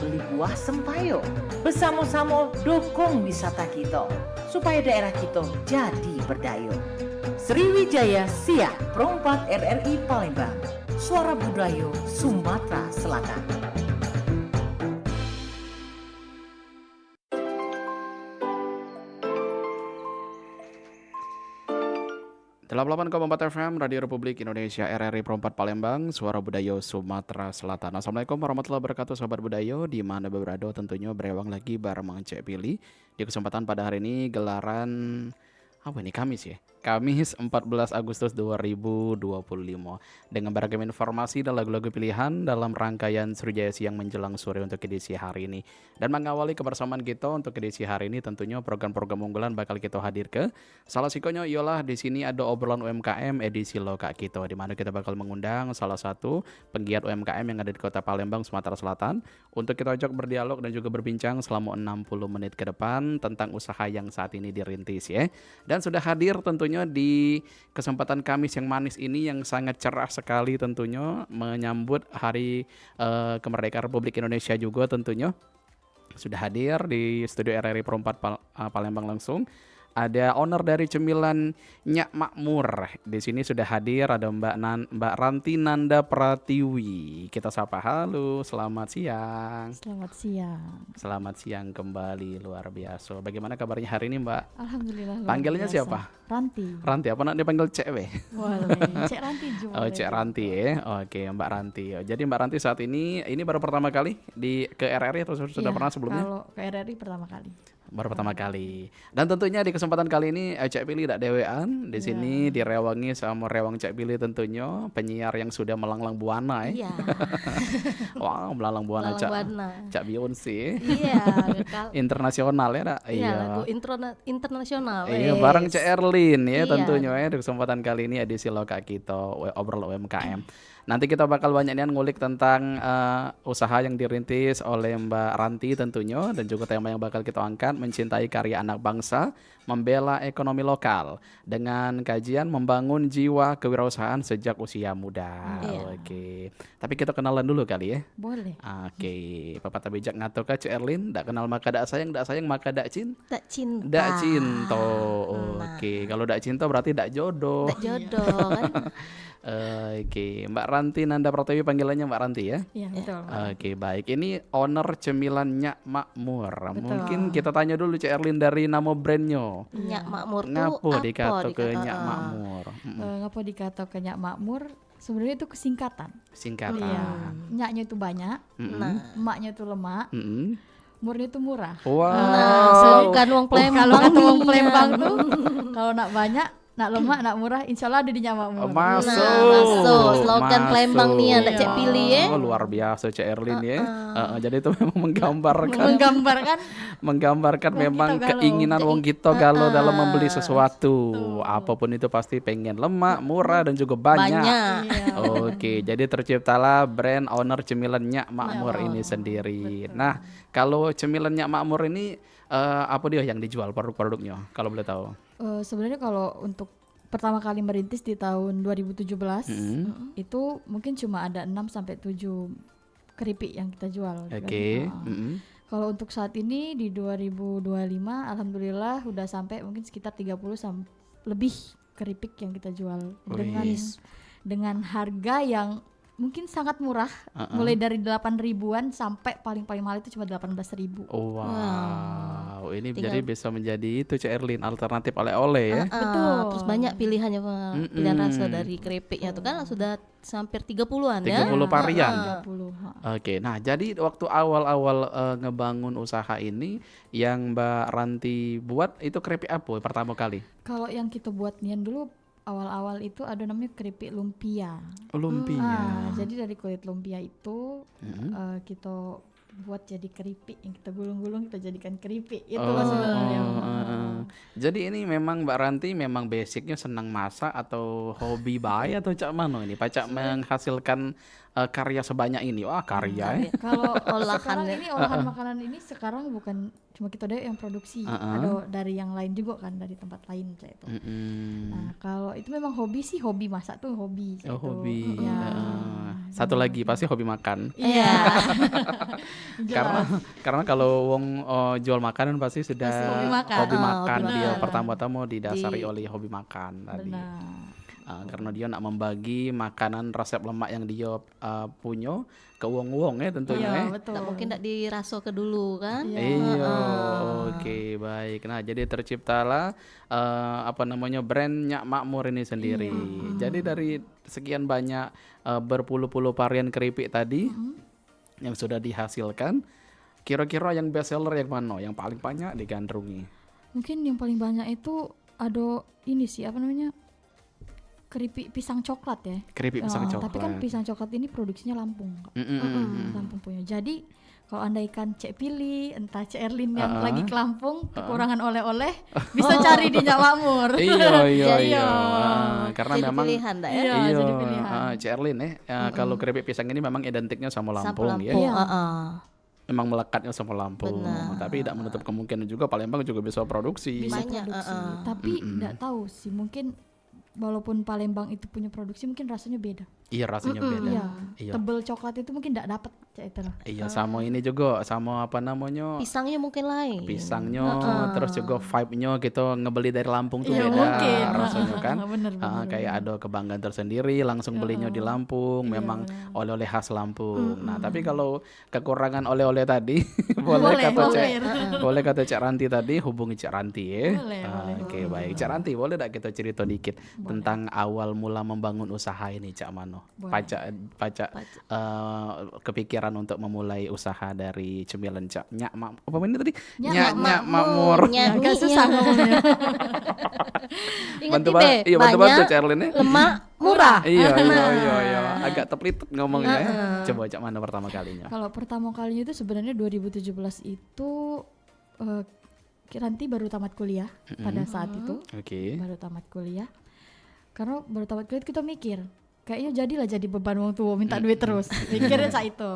beli buah sempayo. Bersama-sama dukung wisata kita supaya daerah kita jadi berdaya. Sriwijaya Siak Perompak RRI Palembang, suara budaya Sumatera Selatan. Delapan 8,4 FM Radio Republik Indonesia RRI Perompak Palembang, suara budaya Sumatera Selatan. Assalamualaikum warahmatullahi wabarakatuh, sobat budaya di mana berada, tentunya berewang lagi bareng Cek Pilih. Di kesempatan pada hari ini gelaran apa ini, Kamis ya? Kamis 14 Agustus 2025 dengan beragam informasi dan lagu-lagu pilihan dalam rangkaian Sriwijaya Siang menjelang sore untuk edisi hari ini. Dan mengawali kebersamaan kita untuk edisi hari ini tentunya program-program unggulan bakal kita hadir ke. Salah sikonya ialah di sini ada obrolan UMKM edisi Loka kita, di mana kita bakal mengundang salah satu penggiat UMKM yang ada di Kota Palembang, Sumatera Selatan untuk kita ajak berdialog dan juga berbincang selama 60 menit ke depan tentang usaha yang saat ini dirintis ya. Dan sudah hadir tentunya di kesempatan Kamis yang manis ini yang sangat cerah sekali tentunya menyambut hari kemerdekaan Republik Indonesia juga tentunya. Sudah hadir di studio RRI Perompak Palembang langsung. Ada owner dari cemilan Nyak Makmur. Di sini sudah hadir ada Mbak Ranti Nanda Pratiwi. Kita sapa, halo, selamat siang. Selamat siang. Selamat siang kembali, luar biasa. Bagaimana kabarnya hari ini, Mbak? Alhamdulillah. Panggilannya siapa? Ranti. Ranti, apa nak dipanggil Cek we? Boleh. Cek Ranti juga. Oh, Cek Ranti ya. Oke, Mbak Ranti. Jadi Mbak Ranti saat ini baru pertama kali ke RRI atau sudah pernah sebelumnya? Kalau ke RRI pertama kali. Baru pertama kali. Dan tentunya di kesempatan kali ini Cek Pilih tidak dewean. Di sini direwangi sama Rewang Cek Pilih tentunya, penyiar yang sudah melanglang buana ya. Iya. Wah, melanglang buana Cak Beyonce. Iya, internasional ya, Dak? Iya, lagu internasional. Iya, bareng Cek Erlin ya Iya. tentunya ya di kesempatan kali ini edisi Loka kita obrol UMKM. Nanti kita bakal banyak ngulik tentang usaha yang dirintis oleh Mbak Ranti tentunya, dan juga tema yang bakal kita angkat, mencintai karya anak bangsa, membela ekonomi lokal dengan kajian membangun jiwa kewirausahaan sejak usia muda. Iya. Oke. Tapi kita kenalan dulu kali ya. Boleh. Oke. Pepatah bijak ngato ka Cik Erlin, dak kenal maka dak sayang maka dak cinta. Tak cinta. Dak cinta. Nah. Oke. Kalau dak cinta berarti dak jodoh. Tak jodoh kan. Oke, Mbak Ranti Nanda Pratiwi, panggilannya Mbak Ranti ya? Iya, betul. Oke, baik. Ini owner cemilan Nyak Makmur. Betul. Mungkin kita tanya dulu Cik Erlin dari nama brandnya. Nyak Makmur tuh Ngapo apa? dikato ke Nyak Makmur? Ngapa dikata ke Nyak Makmur? Sebenarnya itu kesingkatan. Singkatan. Iya. Nyaknya itu banyak, Nah, emaknya itu lemak, Mm-mm. murnya itu murah. Wow. bukan uang Palembang. Kalau kata wong nih. Palembang tuh, kalau nak banyak, nak lemak, nak murah, insya Allah ada di Nyak Makmur. Masuk. masuk. Slogan Palembang nih yang Cek Pilih ya. Oh, luar biasa Cik Erlin ya. Jadi itu memang menggambarkan Menggambarkan wong memang kita galau. keinginan wong kita galau dalam membeli sesuatu. Apapun itu pasti pengen lemak, murah dan juga banyak. Iya. Oke, jadi terciptalah brand owner cemilan Nyak Makmur ini sendiri. Nah, kalau cemilan Nyak Makmur ini apa dia yang dijual produk-produknya kalau boleh tahu? Sebenarnya kalau untuk pertama kali merintis di tahun 2017 itu mungkin cuma ada 6 sampai 7 keripik yang kita jual. Oke. Kalau untuk saat ini di 2025 alhamdulillah udah sampai mungkin sekitar 30 lebih keripik yang kita jual dengan harga yang mungkin sangat murah, mulai dari 8 ribuan sampai paling mahal itu cuma 18.000. Oh, wow. Ini jadi bisa menjadi itu Cik Erlin, alternatif oleh-oleh ya. Betul. Terus banyak pilihannya Pak. Pilihan rasa dari keripiknya tuh kan sudah hampir 30-an ya. 30 varian. 30. Oke, nah jadi waktu awal-awal ngebangun usaha ini yang Mbak Ranti buat itu keripik apa pertama kali? Kalau yang kita buat nian dulu awal-awal itu ada namanya keripik lumpia. Lumpia. Jadi dari kulit lumpia itu kita buat jadi keripik yang kita gulung-gulung kita jadikan keripik itu sebenarnya. Jadi ini memang Mbak Ranti memang basicnya senang masak atau hobi bae atau cak mano ini pacak menghasilkan karya sebanyak ini. Wah, karya ya. Kalau Olahan sekarang ya. ini olahan makanan ini sekarang bukan cuma kita deh yang produksi. Ada dari yang lain juga kan, dari tempat lain kayak itu. Nah kalau itu memang hobi sih, hobi masak tuh hobi. Oh hobi. Ya. Satu lagi pasti hobi makan. Iya. Karena kalau wong jual makanan pasti sudah Pasti hobi makan. hobi makan. Benar. Dia pertama-tama didasari oleh hobi makan tadi. Benar. Karena dia nak membagi makanan resep lemak yang dia punya ke wong-wong ya tentunya. Iya betul. Nggak mungkin nggak diraso ke dulu kan. Iya, oke baik. Nah jadi terciptalah brand Nyak Makmur ini sendiri. Jadi dari sekian banyak berpuluh-puluh varian keripik tadi yang sudah dihasilkan, kira-kira yang best seller yang mana? Yang paling banyak digandrungi? Mungkin yang paling banyak itu ada ini sih, apa namanya, keripik pisang coklat ya. Keripik pisang coklat. Tapi kan pisang coklat ini produksinya Lampung. Lampung punya. Jadi kalau andaikan Cek Pili, entah Cek Erlin yang lagi ke Lampung, kekurangan oleh-oleh, bisa cari di Nyak Makmur. Iya. Karena Jadi memang pilihan dah ya. Iya, jadi pilihan. Cik Erlin kalau keripik pisang ini memang identiknya sama Sampul Lampung ya. Lampung. Iya. Memang melekatnya sama Lampung. Benar. Tapi tidak menutup kemungkinan juga Palembang juga bisa produksi. Bisa Banyak, produksi. Tapi enggak tahu sih, mungkin walaupun Palembang itu punya produksi, mungkin rasanya beda. Iya rasanya beda. Iya. Tebel coklat itu mungkin enggak dapat itu lah. Iya sama ini juga, sama apa namanya, Pisangnya mungkin lain. pisangnya, terus juga vibe-nya gitu, ngebeli dari Lampung tuh Iya, beda mungkin. rasanya kan. Bener. Kayak ada kebanggaan tersendiri, langsung belinya di Lampung, memang oleh-oleh khas Lampung. Nah tapi kalau kekurangan oleh-oleh tadi, boleh kata Cak Ranti tadi, hubungi Cak Ranti ya. Boleh. Oke baik, Cak Ranti boleh tak kita cerita dikit tentang awal mula membangun usaha ini Cak Mano? Pacak kepikiran untuk memulai usaha dari cemilan Nyak Makmur. Agak susah ngomongnya. Ingat Bantu deh, bantu banyak Cak Erlin ya. lemak murah. Iya. Agak teplitet ngomongnya ya. Coba Cak Mano pertama kalinya. Kalau pertama kalinya itu sebenarnya 2017 itu Ranti baru tamat kuliah pada saat itu. Oke. Baru tamat kuliah. Karena baru tamat kuliah kita mikir, kayaknya jadilah jadi beban wong tua minta duit terus. Mikirnya saat itu.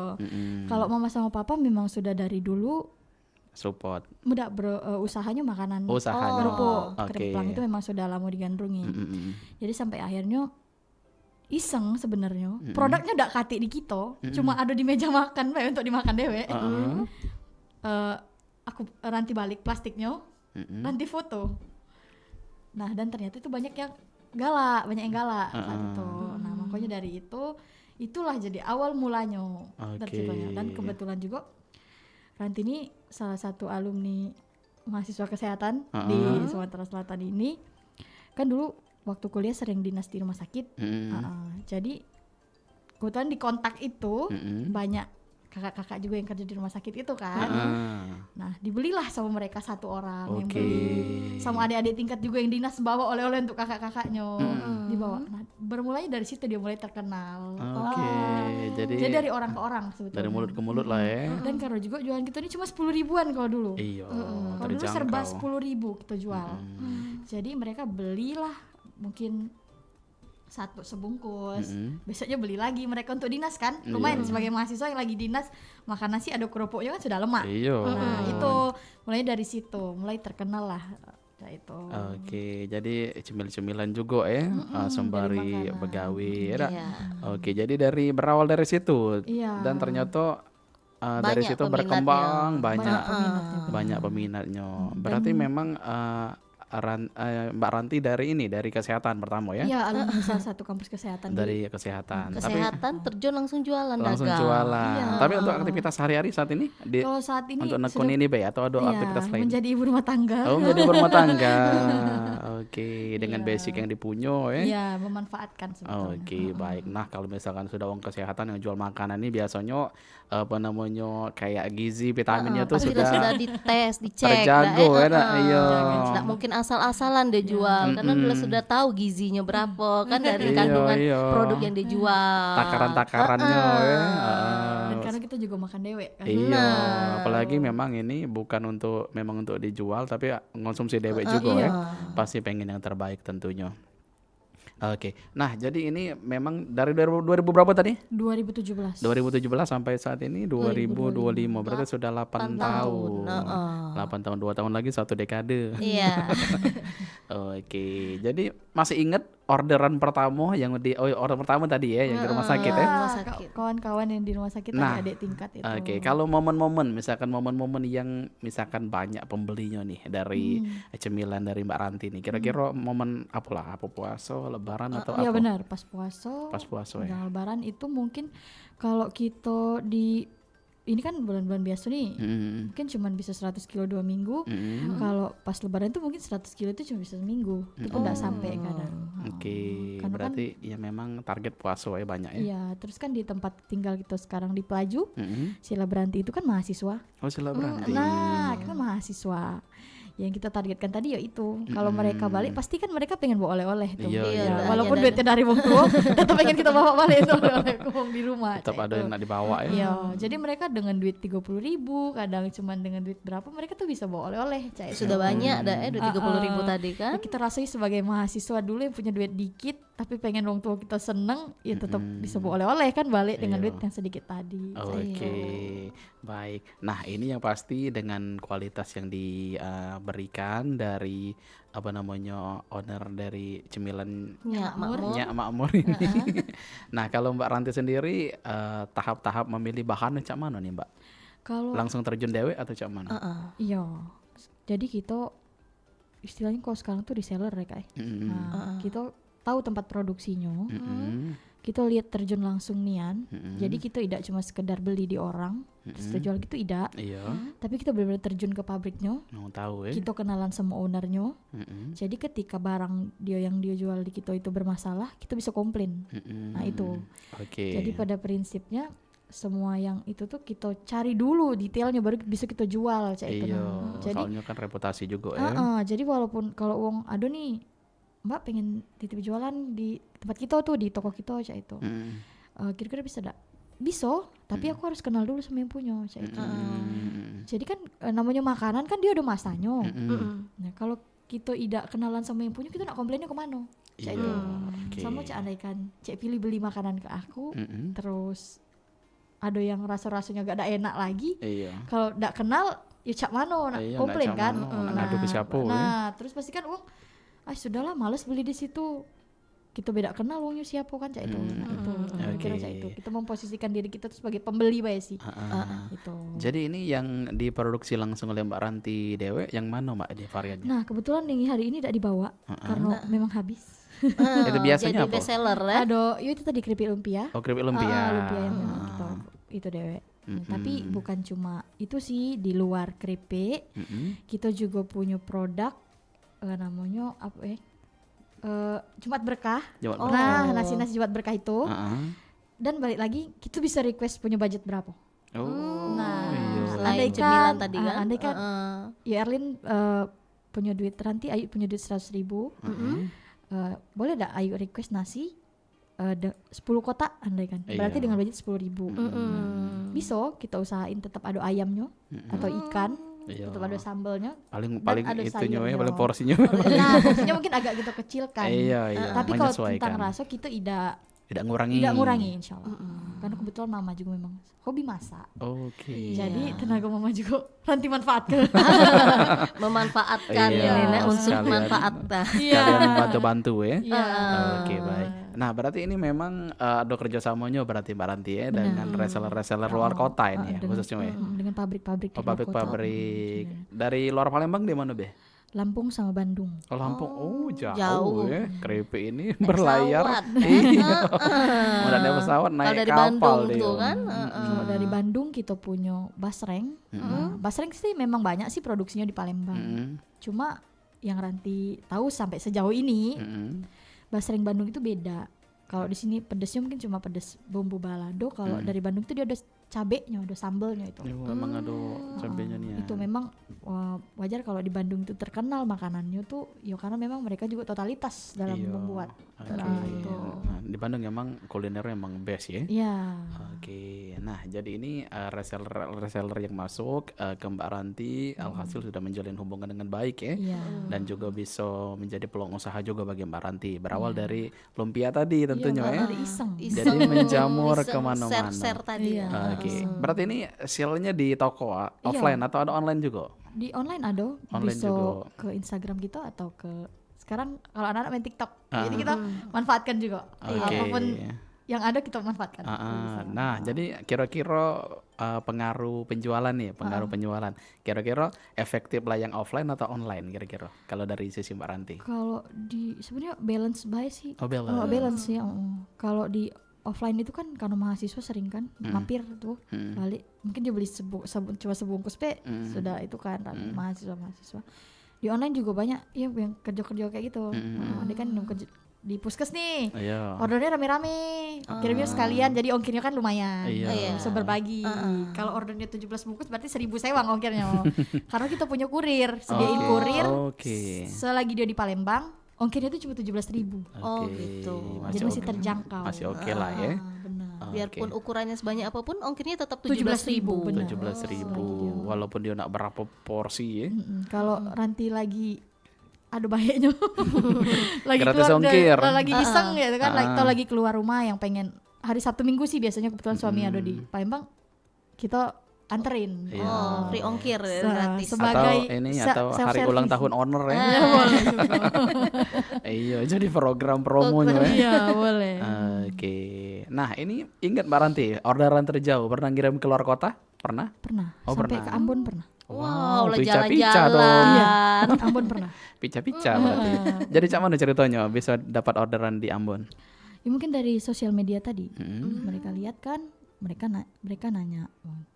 Kalau mama sama papa memang sudah dari dulu Support. mudah usahanya makanan. Kerupuk keriplang itu memang sudah lama digandrungi. Jadi sampai akhirnya iseng sebenarnya. Produknya udah kati di kita, cuma ada di meja makan bae untuk dimakan dewe. Aku Ranti balik plastiknya, Ranti foto. Nah dan ternyata itu banyak yang galak saat itu. Nah makanya dari itulah jadi awal mulanya terciptanya. Dan kebetulan juga Ranti ini salah satu alumni mahasiswa kesehatan di Sumatera Selatan ini. Kan dulu waktu kuliah sering dinas di rumah sakit. Jadi kebetulan di kontak itu banyak kakak-kakak juga yang kerja di rumah sakit itu kan. Nah dibelilah sama mereka satu orang yang beli, sama adik-adik tingkat juga yang dinas bawa oleh-oleh untuk kakak-kakaknya dibawa. Nah bermulai dari situ dia mulai terkenal. Jadi dari orang ke orang sebetulnya. Dari mulut ke mulut lah ya. Dan karena juga jualan kita ini cuma 10 ribuan kalau dulu. Iya. Kalau dulu serba 10.000 kita jual. Jadi mereka belilah mungkin satu sebungkus, besoknya beli lagi mereka untuk dinas kan. Lumayan sebagai mahasiswa yang lagi dinas makan nasi ada kerupuknya kan sudah lemak. Nah itu mulai dari situ, mulai terkenal lah itu. Oke, jadi cemil-cemilan juga ya, sembari begawi ya. Oke, jadi berawal dari situ dan ternyata dari situ berkembang banyak peminatnya. Berarti memang Mbak Ranti dari kesehatan pertama ya? Iya, alumni salah satu kampus kesehatan. Dari kesehatan. Terjun langsung jualan langsung dagang. Jualan. Iya. Tapi untuk aktivitas sehari-hari saat ini kalau saat ini untuk nekun ini Bay atau ada aktivitas lain? Menjadi ibu rumah tangga. Oh, menjadi ibu rumah tangga. Oke, dengan basic yang dipunya ya. Iya, memanfaatkan sebetulnya. Oke, baik. Nah, kalau misalkan sudah orang kesehatan yang jual makanan ini biasanya kayak gizi, vitaminnya tuh sudah dites, dicek. terjago ya. Iya. Nggak mungkin asal-asalan dia jual karena sudah tahu gizinya berapa kan dari kandungan produk yang dijual. Takaran-takarannya ya. Dan karena kita juga makan dewe kan. Iya, apalagi memang ini bukan untuk dijual tapi konsumsi dewe juga ya. Pasti pengen yang terbaik tentunya. Oke. Nah, jadi ini memang dari 2000 berapa tadi? 2017. 2017 sampai saat ini 2025. Berarti sudah 8 tahun. Heeh. 8 tahun, 2 tahun lagi 1 dekade. Iya. Oke. Jadi masih ingat orderan pertama yang order pertama tadi ya, yang di rumah sakit ya? Rumah sakit. Kawan-kawan yang di rumah sakit Nah, adik tingkat itu. Oke, kalau momen-momen, misalkan momen-momen yang misalkan banyak pembelinya nih dari cemilan dari Mbak Ranti nih, kira-kira momen apalah, apa puasa, lebaran atau Iya apa? benar, pas puasa. Pas puasa ya. Menjelang lebaran itu mungkin kalau kita di ini kan bulan-bulan biasa nih, mungkin cuma bisa 100 kilo 2 minggu. Kalau pas lebaran itu mungkin 100 kilo itu cuma bisa seminggu. Itu enggak sampai kadang. Oke, Karena berarti ya memang target puasa ya banyak ya. Iya, terus kan di tempat tinggal kita sekarang di Pelaju, Sila Beranti itu kan mahasiswa. Oh, sila berarti. Nah, kan mahasiswa. Yang kita targetkan tadi ya itu. Kalau mereka balik pasti kan mereka pengen bawa oleh-oleh tuh. Iya, iya. Ya, walaupun Iya, duitnya dari wong tua, tetap pengen kita bawa balik itu oleh-oleh ke wong di rumah. Tetap cak ada itu. yang nak dibawa ya. Iya, jadi mereka dengan duit 30.000, kadang cuman dengan duit berapa mereka tuh bisa bawa oleh-oleh. Cak itu. Sudah banyak dah duit 30.000 tadi kan. Ya, kita rasanya sebagai mahasiswa dulu yang punya duit dikit, tapi pengen orang tua kita seneng, ya tetap bisa bawa oleh-oleh kan balik dengan Iya. duit yang sedikit tadi. Oke, baik. Nah, ini yang pasti dengan kualitas yang diberikan dari apa namanya owner dari cemilan Ya, Makmur. Nyak Makmur ini. Nah, kalau Mbak Ranti sendiri tahap-tahap memilih bahan cak mana nih Mbak? Kalau Langsung terjun dewe atau cak mana? iya, jadi kita istilahnya kalau sekarang tuh reseller ya kayak. Nah, kita tahu tempat produksinya. Kita lihat terjun langsung nian. Jadi kita tidak cuma sekedar beli di orang, terus kita jual gitu tidak. Iya, Tapi kita benar-benar terjun ke pabriknya. mau tahu ya. Kita kenalan sama ownernya. Jadi ketika barang yang dia jual di kita itu bermasalah, kita bisa komplain. Nah itu. Oke. Jadi pada prinsipnya semua yang itu tuh kita cari dulu detailnya baru bisa kita jual cak itu. Iya, Nah, jadi soalnya kan reputasi juga ya. jadi walaupun kalau uang ada nih Mbak pengen titip jualan di tempat kita tuh di toko kita cak itu. Kira-kira bisa enggak? Bisa, tapi aku harus kenal dulu sama yang punya cak itu. Jadi kan namanya makanan kan dia ada masanya. Nah, kalau kita tidak kenalan sama yang punya kita nak komplainnya kemana? Cak itu. Oke. Sama cak andaikan cak pilih beli makanan ke aku, terus ada yang rasa-rasanya gak ada enak lagi. Iya. Kalau ndak kenal ya cak mano nak Iya, komplain ndak cak kan. mano, nak ngadu ke siapa, Nah, terus pasti kan uang sudahlah males beli di situ. Kita beda kenal uangnya siapa kan cak itu. Nah, itu. Kira cak itu. Kita memposisikan diri kita tuh sebagai pembeli bae sih. Itu. Jadi ini yang diproduksi langsung oleh Mbak Ranti Dewe yang mana Mbak di variannya? Nah, kebetulan yang hari ini tidak dibawa karena memang habis. Itu biasanya Jadi apa? best seller ya. Ada itu tadi keripik lumpia. Oh, keripik lumpia. Lumpia yang memang kita itu dewe. Nah, tapi bukan cuma itu sih, di luar keripik kita juga punya produk namanya apa Jumat Berkah. Jumat Nah, nasi-nasi Jumat Berkah itu. Heeh. Dan balik lagi kita bisa request punya budget berapa. Oh. Nah, iya. Selain cemilan tadi kan. andai kan ya Erlin punya duit, Ranti Ayu punya duit 100.000. Boleh enggak Ayu request nasi 10 kotak andai kan. Berarti Iya. dengan budget 10.000. Bisa kita usahain tetap ada ayamnya atau ikan, Iya. tetap ada sambalnya. Paling dan ada itunya ya, sayurnya. paling porsinya. Nah, porsinya mungkin agak kita kecilkan. Iya, Tapi kalau menyesuaikan. tentang rasa kita tidak ngurangi. insya Allah. Karena kebetulan mama juga memang hobi masak. Oke. Jadi tenaga mama juga Ranti manfaatkan. Memanfaatkan Iya, ini nek unsur sekalian. manfaat dah. Kalian bantu-bantu ya. Iya. Oke, baik. Nah, berarti ini memang ada kerjasamanya berarti Mbak Ranti ya dengan reseller-reseller luar kota ini ya khususnya ya. Dengan pabrik-pabrik di Oh, luar kota. pabrik-pabrik dari luar Palembang di mana Be? Lampung sama Bandung. Oh, Lampung. Oh, jauh. jauh ya. Keripik ini berlayar. Pesawat. Iya. Mau naik pesawat, naik Kalau dari kapal Bandung dia. tuh kan. Kalau dari Bandung kita punya basreng. Basreng sih memang banyak sih produksinya di Palembang. Cuma yang Ranti tahu sampai sejauh ini basreng Bandung itu beda. Kalau di sini pedesnya mungkin cuma pedes bumbu balado. Kalau dari Bandung itu dia ada cabenya, ada sambelnya itu. Memang ada cabenya nih ya. Itu memang wajar kalau di Bandung itu terkenal makanannya tuh ya karena memang mereka juga totalitas dalam Iya. membuat. Oke. Itu. Nah, di Bandung emang kulinernya emang best ya. Iya. Oke, nah jadi ini reseller yang masuk ke Mbak Ranti, alhasil sudah menjalin hubungan dengan baik ya, Iya. dan juga bisa menjadi peluang usaha juga bagi Mbak Ranti. Berawal dari lumpia tadi tentunya ya. Dari iseng. Jadi menjamur kemana-mana. Share tadi. Iya. Oke, berarti ini sale-nya di toko offline atau ada online juga? Di online ada, Online bisa juga. ke Instagram kita atau ke sekarang kalau anak-anak main TikTok, jadi kita manfaatkan juga. Oke. Apapun yang ada kita manfaatkan. Nah, jadi kira-kira pengaruh penjualan nih, penjualan. Kira-kira efektif lah yang offline atau online kira-kira? Kalau dari sisi Mbak Ranti. Kalau di sebenarnya balance buy sih. Oh, balance. Balance ya. Kalau di offline itu kan karena mahasiswa sering kan mampir tuh balik, mungkin dia beli cuma sebungkus sudah itu kan mahasiswa. Di online juga banyak ya yang kerja kayak gitu. Dia kan yang kerja di puskes nih, Iya. ordernya rame-rame, kirimnya sekalian, jadi ongkirnya kan lumayan, Iya. bisa berbagi. Kalau ordernya 17 bungkus berarti 1.000 sewang ongkirnya. Karena kita punya kurir, sediain kurir. Oke. Selagi dia di Palembang, ongkirnya itu cuma 17.000. Oh gitu. Jadi masih terjangkau. Masih oke lah ya. Benar. Biarpun ukurannya sebanyak apapun, ongkirnya tetap 17.000, 17.000. benar. 17.000 walaupun dia nak berapa porsi ya. Kalau Ranti lagi ada bahayanya lagi Gratis keluar ongkir. lagi iseng gitu kan, atau lagi keluar rumah yang pengen hari Sabtu Minggu sih biasanya kebetulan suami ada di Palembang, kita anterin. Iya. Oh, free ongkir gratis. Sebagai atau hari ulang tahun owner ya. boleh juga. Iya, jadi program promonya ya. Iya boleh. Oke. Nah, ini ingat Mbak Ranti, orderan terjauh pernah ngirim keluar kota? Pernah? Pernah. Oh, Sampai pernah. ke Ambon pernah. Wow, lah pica-pica dong. jalan-jalan. Ambon pernah. Pica-pica berarti. Jadi cak mana ceritanya bisa dapat orderan di Ambon? Ya mungkin dari sosial media tadi. Mereka lihat kan, mereka nanya,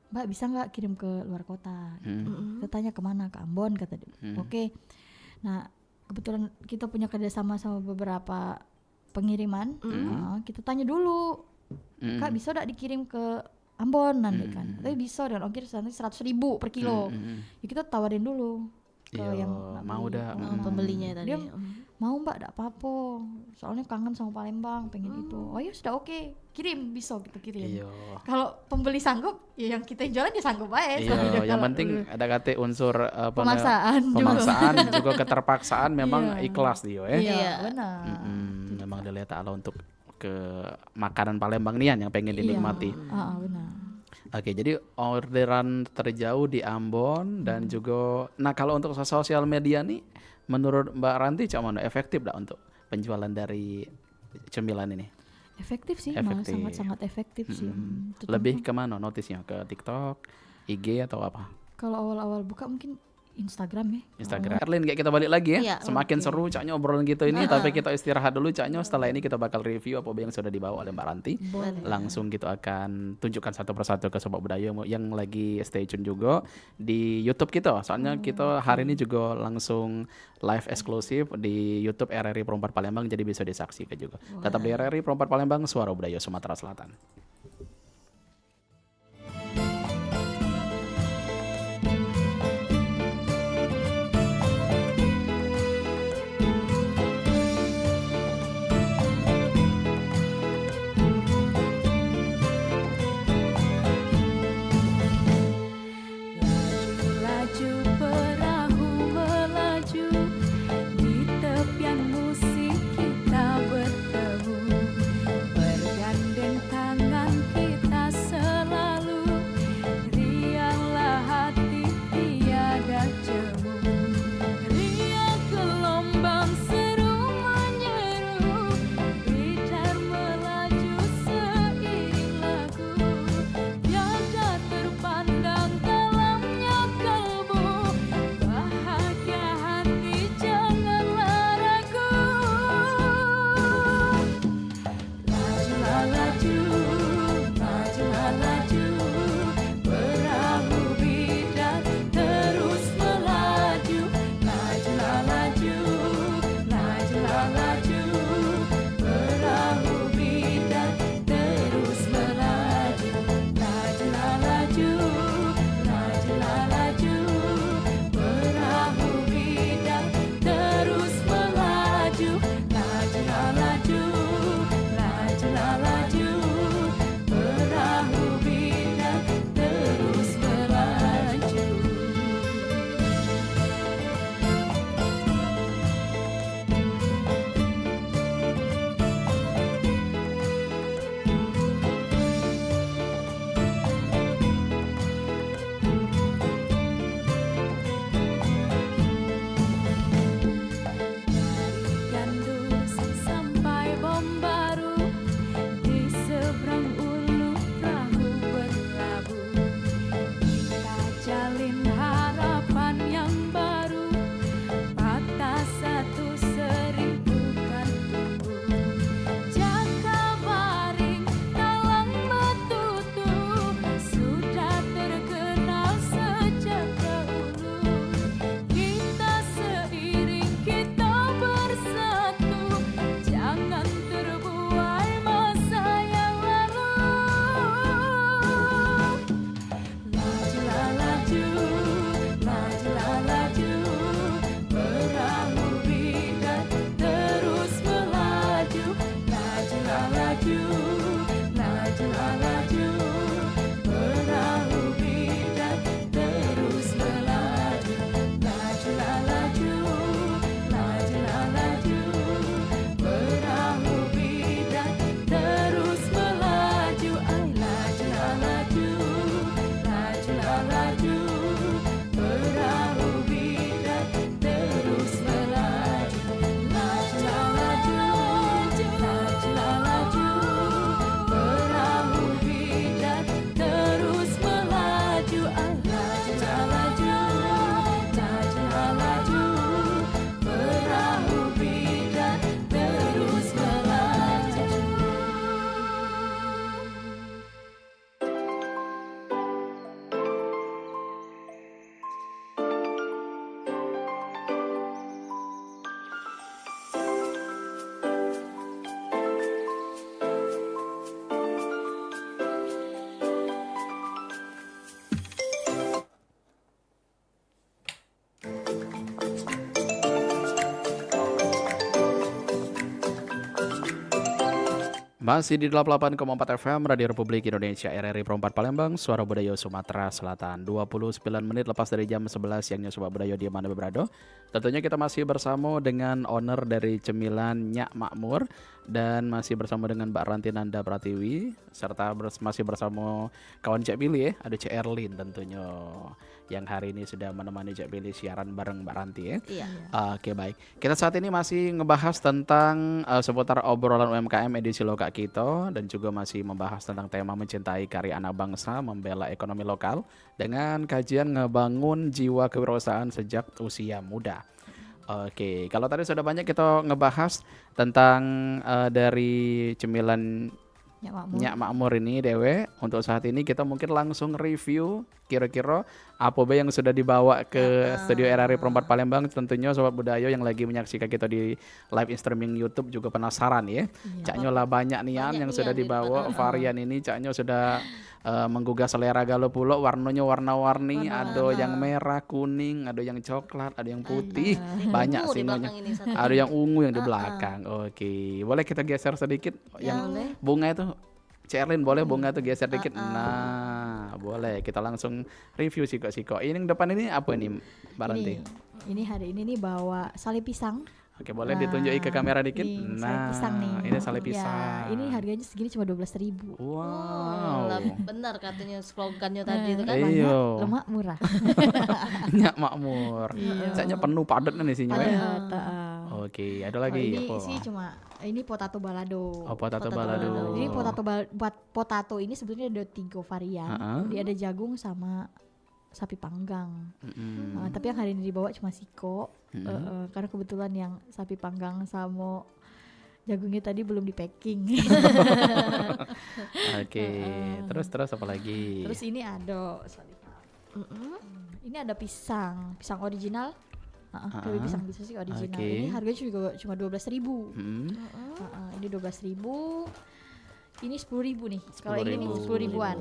Mbak bisa nggak kirim ke luar kota? Kita tanya kemana? Ke Ambon kata dia. Oke. Nah kebetulan kita punya kerjasama sama beberapa pengiriman. Nah, kita tanya dulu, Kak bisa nggak dikirim ke Ambon nanti kan? Tapi bisa dengan ongkir 100.000 per kilo. Ya kita tawarin dulu ke Iya, yang mau dah. Pembelinya tadi. Dia mau Mbak, enggak apa-apa. Soalnya kangen sama Palembang, pengen itu. Oh ya sudah oke, kirim, bisa kita kirim. Iya. Kalau pembeli sanggup, ya yang kita jualan dia sanggup aja. Iya, yang penting ada kata unsur Pemaksaan juga keterpaksaan memang ikhlas dia ya. Iya, benar. Memang dilihat Allah untuk ke makanan Palembang nih yang pengen dinikmati. Benar. Oke, jadi orderan terjauh di Ambon dan juga, nah kalau untuk sosial media nih, menurut Mbak Ranti cak mana efektif dah untuk penjualan dari cemilan ini? Efektif sih, Efektif. malah sangat efektif sih. Lebih kemana notisnya? Ke TikTok, IG atau apa? Kalau awal-awal buka mungkin Instagram ya. Instagram. Erlin, kayak kita balik lagi ya. Iya, Semakin seru caknya obrolan kita ini, tapi kita istirahat dulu caknya. Setelah ini kita bakal review apa yang sudah dibawa oleh Mbak Ranti. Langsung kita akan tunjukkan satu persatu ke Sobat Budaya yang lagi stay tune juga di YouTube kita. Soalnya kita hari ini juga langsung live eksklusif di YouTube RRI Perempat Palembang, jadi bisa disaksikan juga. Tetap di RRI Perempat Palembang, Suara Budaya Sumatera Selatan. Laju perahu melaju di tepian musik kita bertemu, bergandeng tangan salin harapan yang baru, patah satu sering bukan tumbuh. Jaka baring dalam betutu, sudah terkenal sejak dahulu. Kita seiring, kita bersatu, jangan terbuai masa yang lalu. Lajulah laju, lajulah laju, perahu bidat terus melaju. Lajulah laju, lajulah laju, perahu bidat terus melaju. Lajulah laju, lajulah laju, perahu bidat terus melaju. Ay, lajulah laju, lajulah laju, perahu bidat terus melaju. Lajulah laju, lajulah laju, perahu bidat terus melaju. Ay, lajulah laju, lajulah laju, perahu bidat terus melaju. Masih di 88,4 FM Radio Republik Indonesia RRI Perempat Palembang, Suara Budaya Sumatera Selatan. 29 menit lepas dari jam 11 siangnya Sobat Budaya di mana berada. Tentunya kita masih bersama dengan owner dari cemilan Nyak Makmur dan masih bersama dengan Mbak Ranti Nanda Pratiwi serta masih bersama kawan Cek Billy ada Cek Erlin tentunya yang hari ini sudah menemani Cek Billy siaran bareng Mbak Ranti ya. Iya. Oke, baik. Kita saat ini masih ngebahas tentang seputar obrolan UMKM edisi Lokak kita dan juga masih membahas tentang tema mencintai karya anak bangsa, membela ekonomi lokal dengan kajian ngebangun jiwa kewirausahaan sejak usia muda. Oke, kalau tadi sudah banyak kita ngebahas tentang dari cemilan Nyak Makmur ini Dewe. Untuk saat ini kita mungkin langsung review kira-kira apa be yang sudah dibawa ke studio RRI Perempat Palembang. Tentunya Sobat Budaya yang lagi menyaksikan kita di live streaming YouTube juga penasaran ya. Caknya lah banyak nian yang sudah dibawa varian ini. Caknya sudah menggugah selera galau pulau, warnanya warna-warni, ada yang merah, kuning, ada yang coklat, ada yang putih, banyak sih ada yang ungu yang di belakang. Oke, boleh kita geser sedikit yang bunga itu, Cerlin boleh bunga itu geser dikit. Nah, boleh kita langsung review siko-siko. Ini yang depan ini apa nih Mbak Ranti? Ini hari ini nih bawa sale pisang. Oke, boleh ditunjukin ke kamera dikit. Sale pisang nih. Ini sale pisang. Ya, ini harganya segini cuma 12.000. Wow. Benar katanya slogannya tadi itu kan. Iya. Lemak murah. Nyak Makmur. Kayaknya penuh padat nih isinya. Oke, ada lagi ini apa? sih cuma ini potato balado. Oh, potato balado. Ini potato ini sebenarnya ada 3 varian. Dia ada jagung sama sapi panggang. Tapi yang hari ini dibawa cuma siko. Karena kebetulan yang sapi panggang sama jagungnya tadi belum di packing. Oke, terus apa lagi? Terus ini ada ini ada pisang original. Kalau pisang bisa sih original. Ini harganya juga cuma 12.000. Ini 12.000. Ini 10.000 nih. Kalau ini 10.000-an.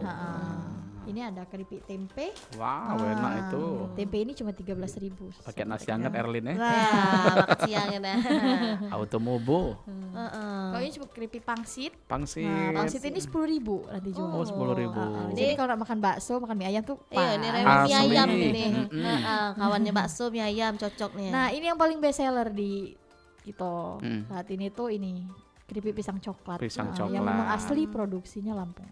Ini ada keripik tempe. Wow, enak itu. Tempe ini cuma 13.000. Pakai nasi hangat Erlin ya. Makan siang ya. Automobo. Kalau ini cuma keripik pangsit. Pangsit. Pangsit ini 10.000 nanti jual. Oh, 10.000. Jadi kalau makan bakso, makan mie ayam tuh Iya, ini mie ayam ini. Kawannya bakso mie ayam cocok nih. Nah, ini yang paling best seller di kita. Saat ini tuh ini keripik pisang coklat. Pisang Yang coklat. memang asli produksinya Lampung.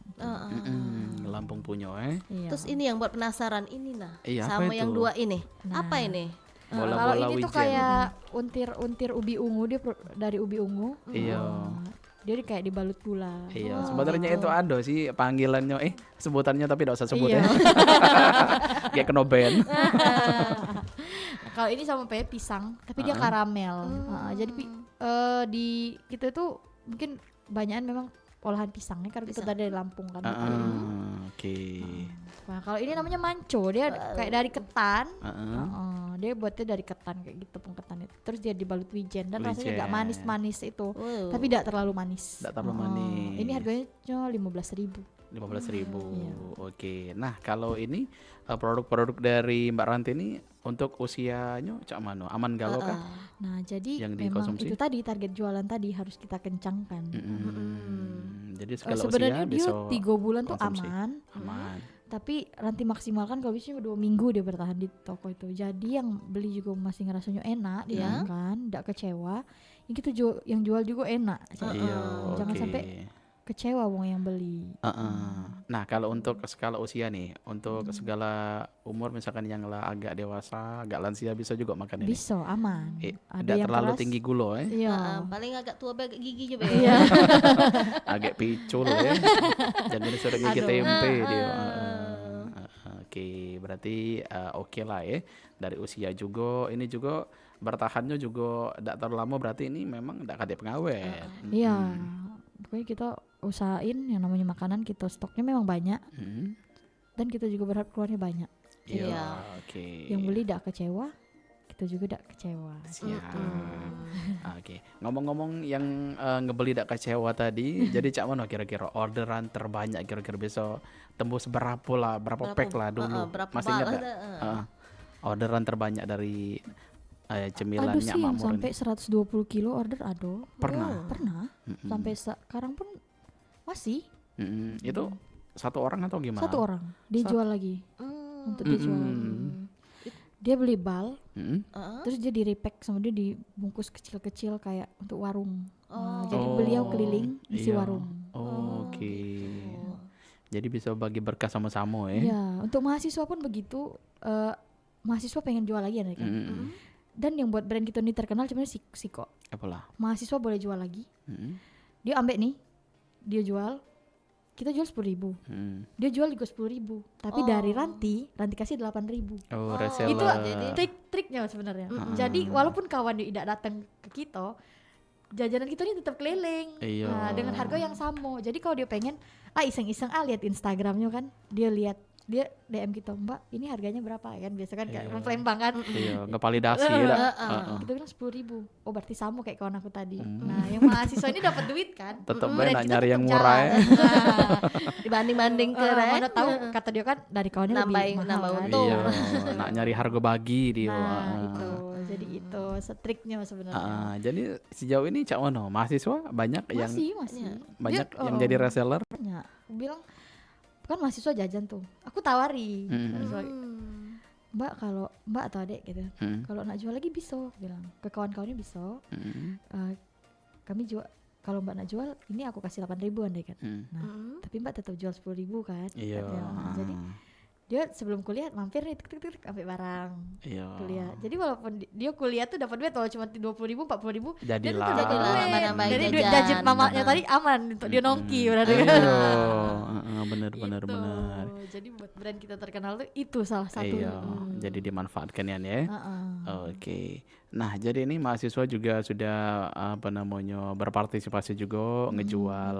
Lampung punya Iya. Terus ini yang buat penasaran ini nah. Iya, sama apa yang itu? 2 ini. Apa ini? Kalau ini tuh kayak untir ubi ungu, dia dari ubi ungu. Iya. Dia kayak dibalut gula. Iya, sebenarnya itu ada sih panggilannya, sebutannya tapi tidak usah sebut Iya. ya. Kayak kena band. Kalau ini sama kayak pisang, tapi dia karamel. Jadi di kita itu mungkin banyakan memang olahan pisangnya karena kita tadi dari Lampung kan. Oke. Nah, kalau ini namanya manco, dia kayak dari ketan. Dia buatnya dari ketan kayak gitu, tepung ketan itu. Terus dia dibalut wijen dan rasanya agak manis-manis itu. Tapi tidak terlalu manis. Tidak terlalu manis. Ini harganya cuma 15.000. 15.000. Oke. Nah, kalau ini produk-produk dari Mbak Ranti ini untuk usianya cak mano? Aman galau kah? Nah, jadi Yang memang dikonsumsi? itu tadi target jualan tadi harus kita kencangkan. Jadi segala Sebenarnya usia dia bisa 3 bulan tuh konsumsi. aman. Aman. Tapi Ranti maksimalkan kalau bisa 2 minggu dia bertahan di toko itu. Jadi yang beli juga masih ngerasanya enak, dimakan, tidak kecewa. Yang kita yang jual juga enak. Iya, Jangan oke. sampai kecewa wong yang beli. Nah, kalau untuk skala usia nih, untuk segala umur misalkan yang lah agak dewasa, agak lansia bisa juga makan ini. Bisa aman. Tidak terlalu tinggi gula Iya. Paling agak tua agak gigi juga Iya. agak picul ya. Jangan disuruh gigit Aduh. tempe dia. Oke, berarti oke lah ya. Dari usia juga, ini juga bertahannya juga tidak terlalu lama, berarti ini memang tidak kadek pengawet. Iya. Pokoknya kita usahain yang namanya makanan kita stoknya memang banyak dan kita juga berharap keluarnya banyak. Iya, oke. Yang beli tidak kecewa, kita juga tidak kecewa. Siap. Oke. Ngomong-ngomong yang ngebeli tidak kecewa tadi, jadi cak mana kira-kira orderan terbanyak kira-kira bisa tembus berapa lah, berapa pack lah dulu. berapa Masih ingat bal- nggak? Orderan terbanyak dari cemilan Aduh Nyak sih yang Makmur sampai ini. 120 kilo order ada. Pernah. Pernah. Sampai sekarang pun masih Itu satu orang atau gimana? satu orang dijual lagi untuk dijual. Dia beli bal, terus dia di repack sama dia dibungkus kecil-kecil kayak untuk warung. Nah, jadi beliau keliling isi iya. warung. Oke. Jadi bisa bagi berkah sama-sama ya. Iya, untuk mahasiswa pun begitu. Mahasiswa pengen jual lagi ya kan. Dan yang buat brand kita ini terkenal cuma Siko. Apalah. Mahasiswa boleh jual lagi. Dia ambek nih, dia jual. Kita jual 10.000. Dia jual juga 10.000. Tapi dari Ranti kasih 8.000. Oh, reseller. Itu trik-triknya sebenarnya. Jadi walaupun kawan dia tidak datang ke kita, jajanan kita ini tetap keliling. Iya. Nah, dengan harga yang sama. Jadi kalau dia pengen iseng-iseng lihat Instagramnya kan, dia DM kita, Mbak ini harganya berapa ya kan, biasa kan kayak Palembang kan. Iya, ngevalidasi ya. Kita bilang 10.000. Oh berarti sama kayak kawan aku tadi. Nah yang mahasiswa ini dapat duit kan. Tetep Dan banyak kita nyari tetap yang murah jalan. ya. Nah, dibanding-banding ke mana tahu kata dia kan dari kawannya Nambah lebih mahal kan. untung. Iya, nak nyari harga bagi dia. Nah itu, jadi itu setriknya sebenarnya. Jadi sejauh ini Cak Wono mahasiswa banyak yang Masih. banyak Dia, yang jadi reseller. banyak. Aku bilang kan mahasiswa jajan tuh. Aku tawari. Mbak kalau Mbak atau Adek gitu. Kalau nak jual lagi bisa, aku bilang. Ke kawan-kawannya bisa. Kami jual kalau Mbak nak jual ini aku kasih 8.000 andai kan. Nah, tapi Mbak tetap jual 10.000 kan. Iya. Nah, jadi dia sebelum kuliah mampir nih tuk ambil barang. Iya. Kuliah. Jadi walaupun dia kuliah tuh dapat duit kalau cuma 20.000, 40.000, dia Jadilah. tetap dapat duit. Nambah-nambahin Jadi duit jajan. jajan mamanya tadi aman untuk dia nongki berarti. Iya. Bener. Gitu. Jadi buat brand kita terkenal tuh itu salah satu. Iya. Jadi dimanfaatkan ya. Oke. Nah, jadi ini mahasiswa juga sudah berpartisipasi juga ngejual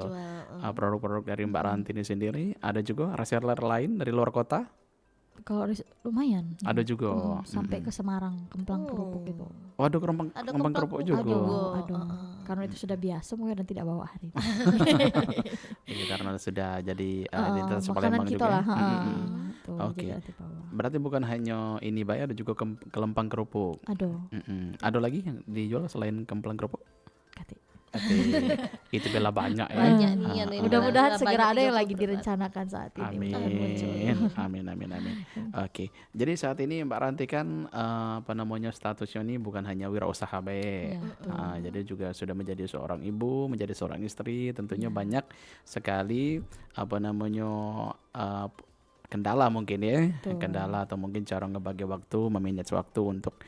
produk-produk dari Mbak Ranti ini sendiri. Ada juga reseller lain dari luar kota? Kalau lumayan. Ada juga. Sampai ke Semarang, Kemplang Kerupuk gitu. Oh, ada kempang kerupuk juga. Aduh. Karena itu sudah biasa mungkin dan tidak bawa hari. Iya, karena sudah jadi identitas makanan Palembang kita juga. lah. Tuh, Oke. jadi nanti bawa. Berarti bukan hanya ini Bay, ada juga kelempang kerupuk. Aduh, Ada lagi yang dijual selain kemplang kerupuk? Kati. Oke. Itu bela banyak ya. Banyak nih yang ini. Mudah-mudahan Banyak segera ada juga yang lagi produk. direncanakan saat ini. Amin. Oke. Jadi saat ini Mbak Ranti kan statusnya ini bukan hanya wirausaha baik. Iya, Jadi juga sudah menjadi seorang ibu, menjadi seorang istri. Tentunya banyak sekali kendala mungkin ya. Betul. Kendala atau mungkin cara ngebagi waktu, memanage waktu untuk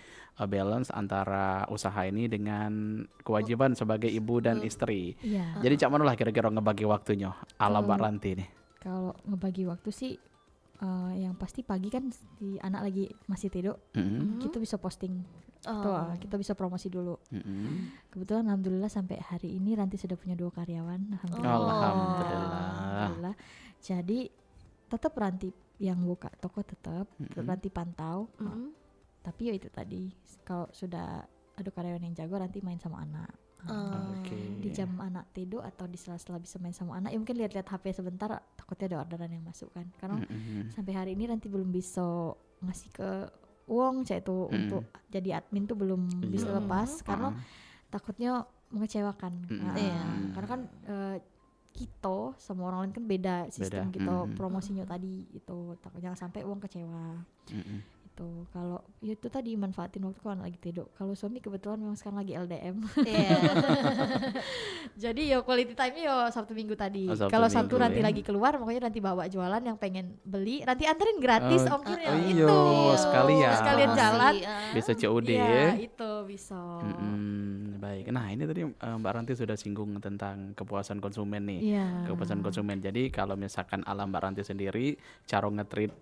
balance antara usaha ini dengan kewajiban sebagai ibu dan istri. Iya. Jadi cak mana lah kira-kira ngebagi waktunya ala Mbak Ranti nih. Kalau ngebagi waktu sih yang pasti pagi kan si anak lagi masih tidur, kita bisa posting. Tuh, kita bisa promosi dulu. Kebetulan alhamdulillah sampai hari ini Ranti sudah punya 2 karyawan. Alhamdulillah. Jadi tetap Ranti yang buka toko, tetap Ranti pantau. Tapi ya itu tadi, kalau sudah ada karyawan yang jago, Ranti main sama anak. Di jam anak tidur atau di sela-sela bisa main sama anak, ya mungkin lihat-lihat HP sebentar, takutnya ada orderan yang masuk kan. Karena sampai hari ini Ranti belum bisa ngasih ke uang cak itu untuk jadi admin tuh belum bisa lepas karena takutnya mengecewakan. Karena kan kita sama orang lain kan beda sistem kita promosinya tadi itu, takutnya jangan sampai uang kecewa. Itu kalau ya itu tadi manfaatin waktu kan lagi tidur. Kalau suami kebetulan memang sekarang lagi LDM. Jadi ya quality time ya Sabtu Minggu tadi. Kalau Sabtu nanti lagi keluar, makanya nanti bawa jualan yang pengen beli, nanti anterin gratis ongkirnya. Itu sekalian jalan. Bisa COD ya. Itu bisa. Baik. Nah, ini tadi Mbak Ranti sudah singgung tentang kepuasan konsumen nih. Kepuasan konsumen. Jadi kalau misalkan ala Mbak Ranti sendiri cara nge-treat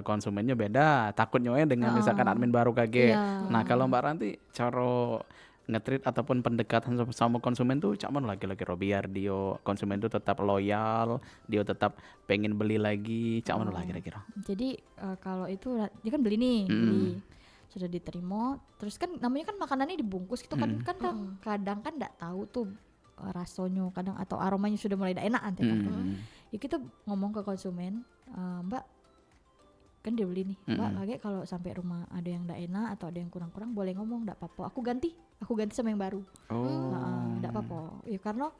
konsumennya beda, takutnya dengan misalkan admin baru kaget. Nah, kalau Mbak Ranti cara nge-treat ataupun pendekatan sama konsumen tuh cak mana lagi biar dia konsumen tuh tetap loyal, dia tetap pengen beli lagi, cak mana lagi kira-kira. Jadi kalau itu dia kan beli nih, beli sudah diterima, terus kan namanya kan makanannya dibungkus gitu kan kadang kan enggak tahu tuh rasanya kadang atau aromanya sudah mulai tidak enak nanti kan. Ya kita ngomong ke konsumen, Mbak kan dia beli nih, Mbak kaget kalau sampai rumah ada yang enggak enak atau ada yang kurang-kurang boleh ngomong, enggak apa-apa, aku ganti sama yang baru. Enggak apa-apa. Ya karena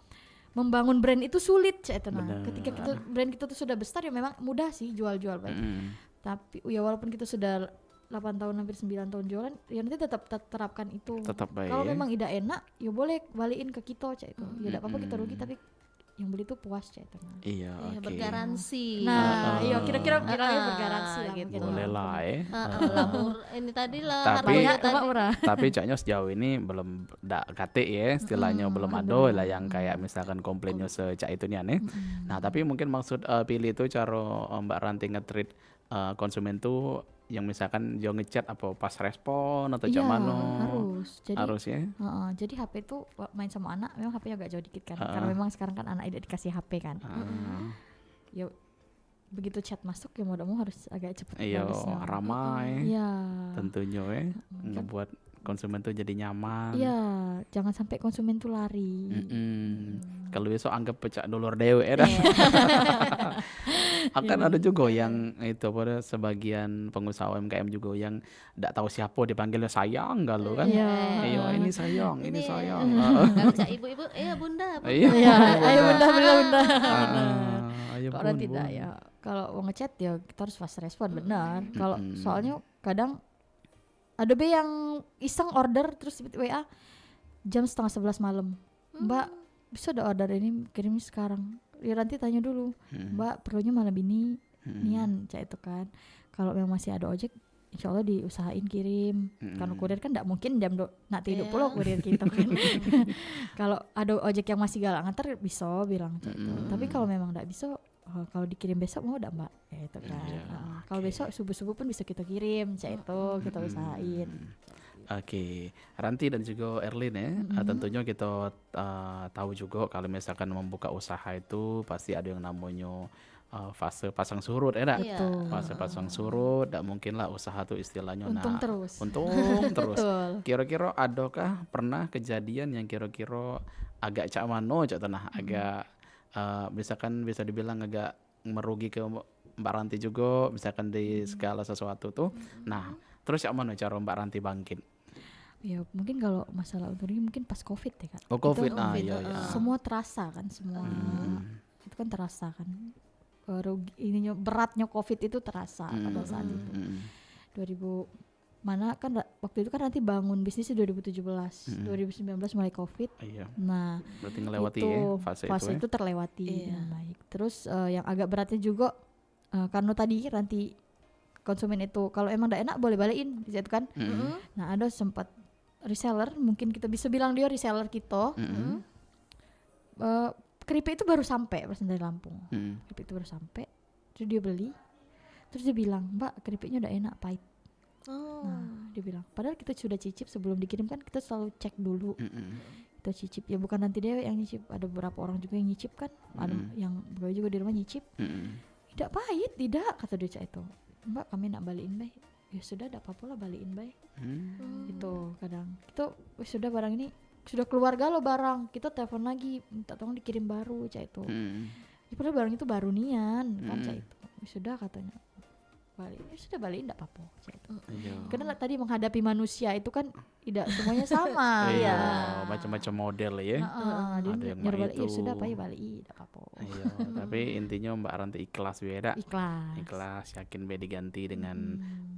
membangun brand itu sulit cek ketika brand kita tuh sudah besar ya memang mudah sih jual-jual baik. Tapi ya walaupun kita sudah 8 tahun hampir 9 tahun jualan ya nanti tetap terapkan itu. Kalau memang tidak enak ya boleh balikin ke kita cek itu. Ya enggak apa-apa kita rugi tapi yang beli tuh puas cek itu. Iya, bergaransi. Nah, iya kira-kira bergaransi lah gitu. Boleh lah ini tadi lah tapi caknya sejauh ini belum kate ya istilahnya belum ada lah yang kayak misalkan komplainnya secak itu nih aneh. Nah, tapi mungkin maksud pilih itu cara Mbak Ranti nge-treat konsumen tuh yang misalkan dia ngechat apa pas respon atau cak mano harus ya. Jadi HP tuh main sama anak memang HP-nya agak jauh dikit kan karena memang sekarang kan anak tidak dikasih HP kan. Ya begitu chat masuk ya mau harus agak cepat. Iya ramai. Tentunya ya ngebuat konsumen tuh jadi nyaman. Iya, jangan sampai konsumen tuh lari. Kalau besok anggap pecah dolor dewe akan ada juga yang itu pada sebagian pengusaha UMKM juga yang tidak tahu siapa dipanggilnya sayang galau kan. Iya, ini sayang. Kalau cak ibu-ibu, bunda. Ayo bunda. Kalau orang tidak ya. Kalau mau ngechat ya kita harus fast respon benar. Kalau soalnya kadang ada yang iseng order terus WA jam 10:30 malam. Mbak bisa ada order ini kirim sekarang. Ya nanti tanya dulu, Mbak perlunya malam ini nian cak itu kan. Kalau memang masih ada ojek, insya Allah diusahain kirim. Karena kurir kan tidak mungkin jam nak tidur pula kurir gitu kan. Kalau ada ojek yang masih galak nganter bisa bilang cak itu. Tapi kalau memang tidak bisa, kalau dikirim besok mau enggak Mbak? Ya itu kan. Kalau besok subuh-subuh pun bisa kita kirim cak itu, kita usahain. Oke, Ranti dan juga Erlin ya, tentunya kita tahu juga kalau misalkan membuka usaha itu pasti ada yang namanya fase pasang surut ya, fase pasang surut, tidak mungkin lah usaha tuh istilahnya untung terus. Kira-kira adakah pernah kejadian yang kira-kira agak cak mano cak tanah, agak misalkan bisa dibilang agak merugi ke Mbak Ranti juga, misalkan di segala sesuatu tuh. Nah, terus cak mana cara Mbak Ranti bangkit? Ya mungkin kalau masalah untung mungkin pas COVID ya kan. COVID, iya. Semua terasa kan, semua itu kan terasa kan. Ininya beratnya COVID itu terasa pada saat itu. 2000 mana kan waktu itu kan nanti bangun bisnisnya 2017, 2019 mulai COVID. Nah, berarti ngelewati itu, ya fase itu terlewati. Baik. Terus yang agak beratnya juga karena tadi nanti konsumen itu kalau emang tidak enak boleh balikin gitu kan. Nah ada sempat reseller, mungkin kita bisa bilang dia reseller kita. Keripik itu baru sampai pas dari Lampung. Keripik itu baru sampai, terus dia beli, terus dia bilang, Mbak keripiknya udah enak, pahit. Nah dia bilang, padahal kita sudah cicip sebelum dikirim kan, kita selalu cek dulu. Kita cicip, ya bukan nanti dia yang nyicip, ada beberapa orang juga yang nyicip kan, ada yang pegawai juga di rumah nyicip. Tidak pahit, tidak, kata dia itu. Mbak kami nak balikin baik. Ya sudah, tidak apa-apa lah balikin baik. Itu kadang itu sudah barang ini sudah keluar galau barang, kita telepon lagi minta tolong dikirim baru cak itu. Ya, padahal barang itu baru nian kan cak itu. Ya, sudah katanya balik, ya sudah balikin tidak apa-apa cak itu. Karena tadi menghadapi manusia itu kan tidak semuanya sama. Iya, macam-macam model ya. Dia Ada yang nyuruh mah balik, itu. ya sudah Pak, ya balikin tidak apa-apa. Iya, tapi intinya Mbak Ranti ikhlas beda. Ikhlas, yakin be diganti dengan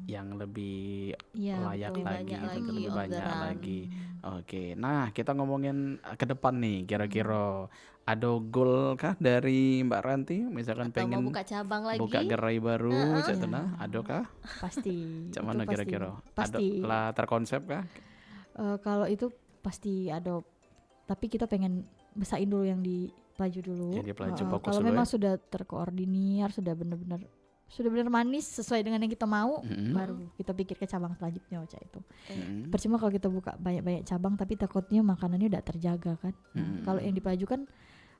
yang lebih Iya, layak betul. lagi, Lebih banyak gitu, lagi lebih banyak orderan. lagi. Oke, nah kita ngomongin ke depan nih, kira-kira ada goal kah dari Mbak Ranti? Misalkan Atau pengen mau buka cabang lagi? buka gerai baru, cetuna, ada kah? Pasti. Cak itu mana pasti. kira-kira? Ada Pasti. lah terkonsep kah? Kalau itu pasti ada, tapi kita pengen besain dulu yang di Pelaju dulu. Yang di Pelaju, fokus kalau dulu memang ya. sudah terkoordinir, sudah benar-benar manis sesuai dengan yang kita mau, baru kita pikir ke cabang selanjutnya cak itu. Percuma kalau kita buka banyak-banyak cabang tapi takutnya makanannya udah terjaga kan. Kalau yang di Pelaju kan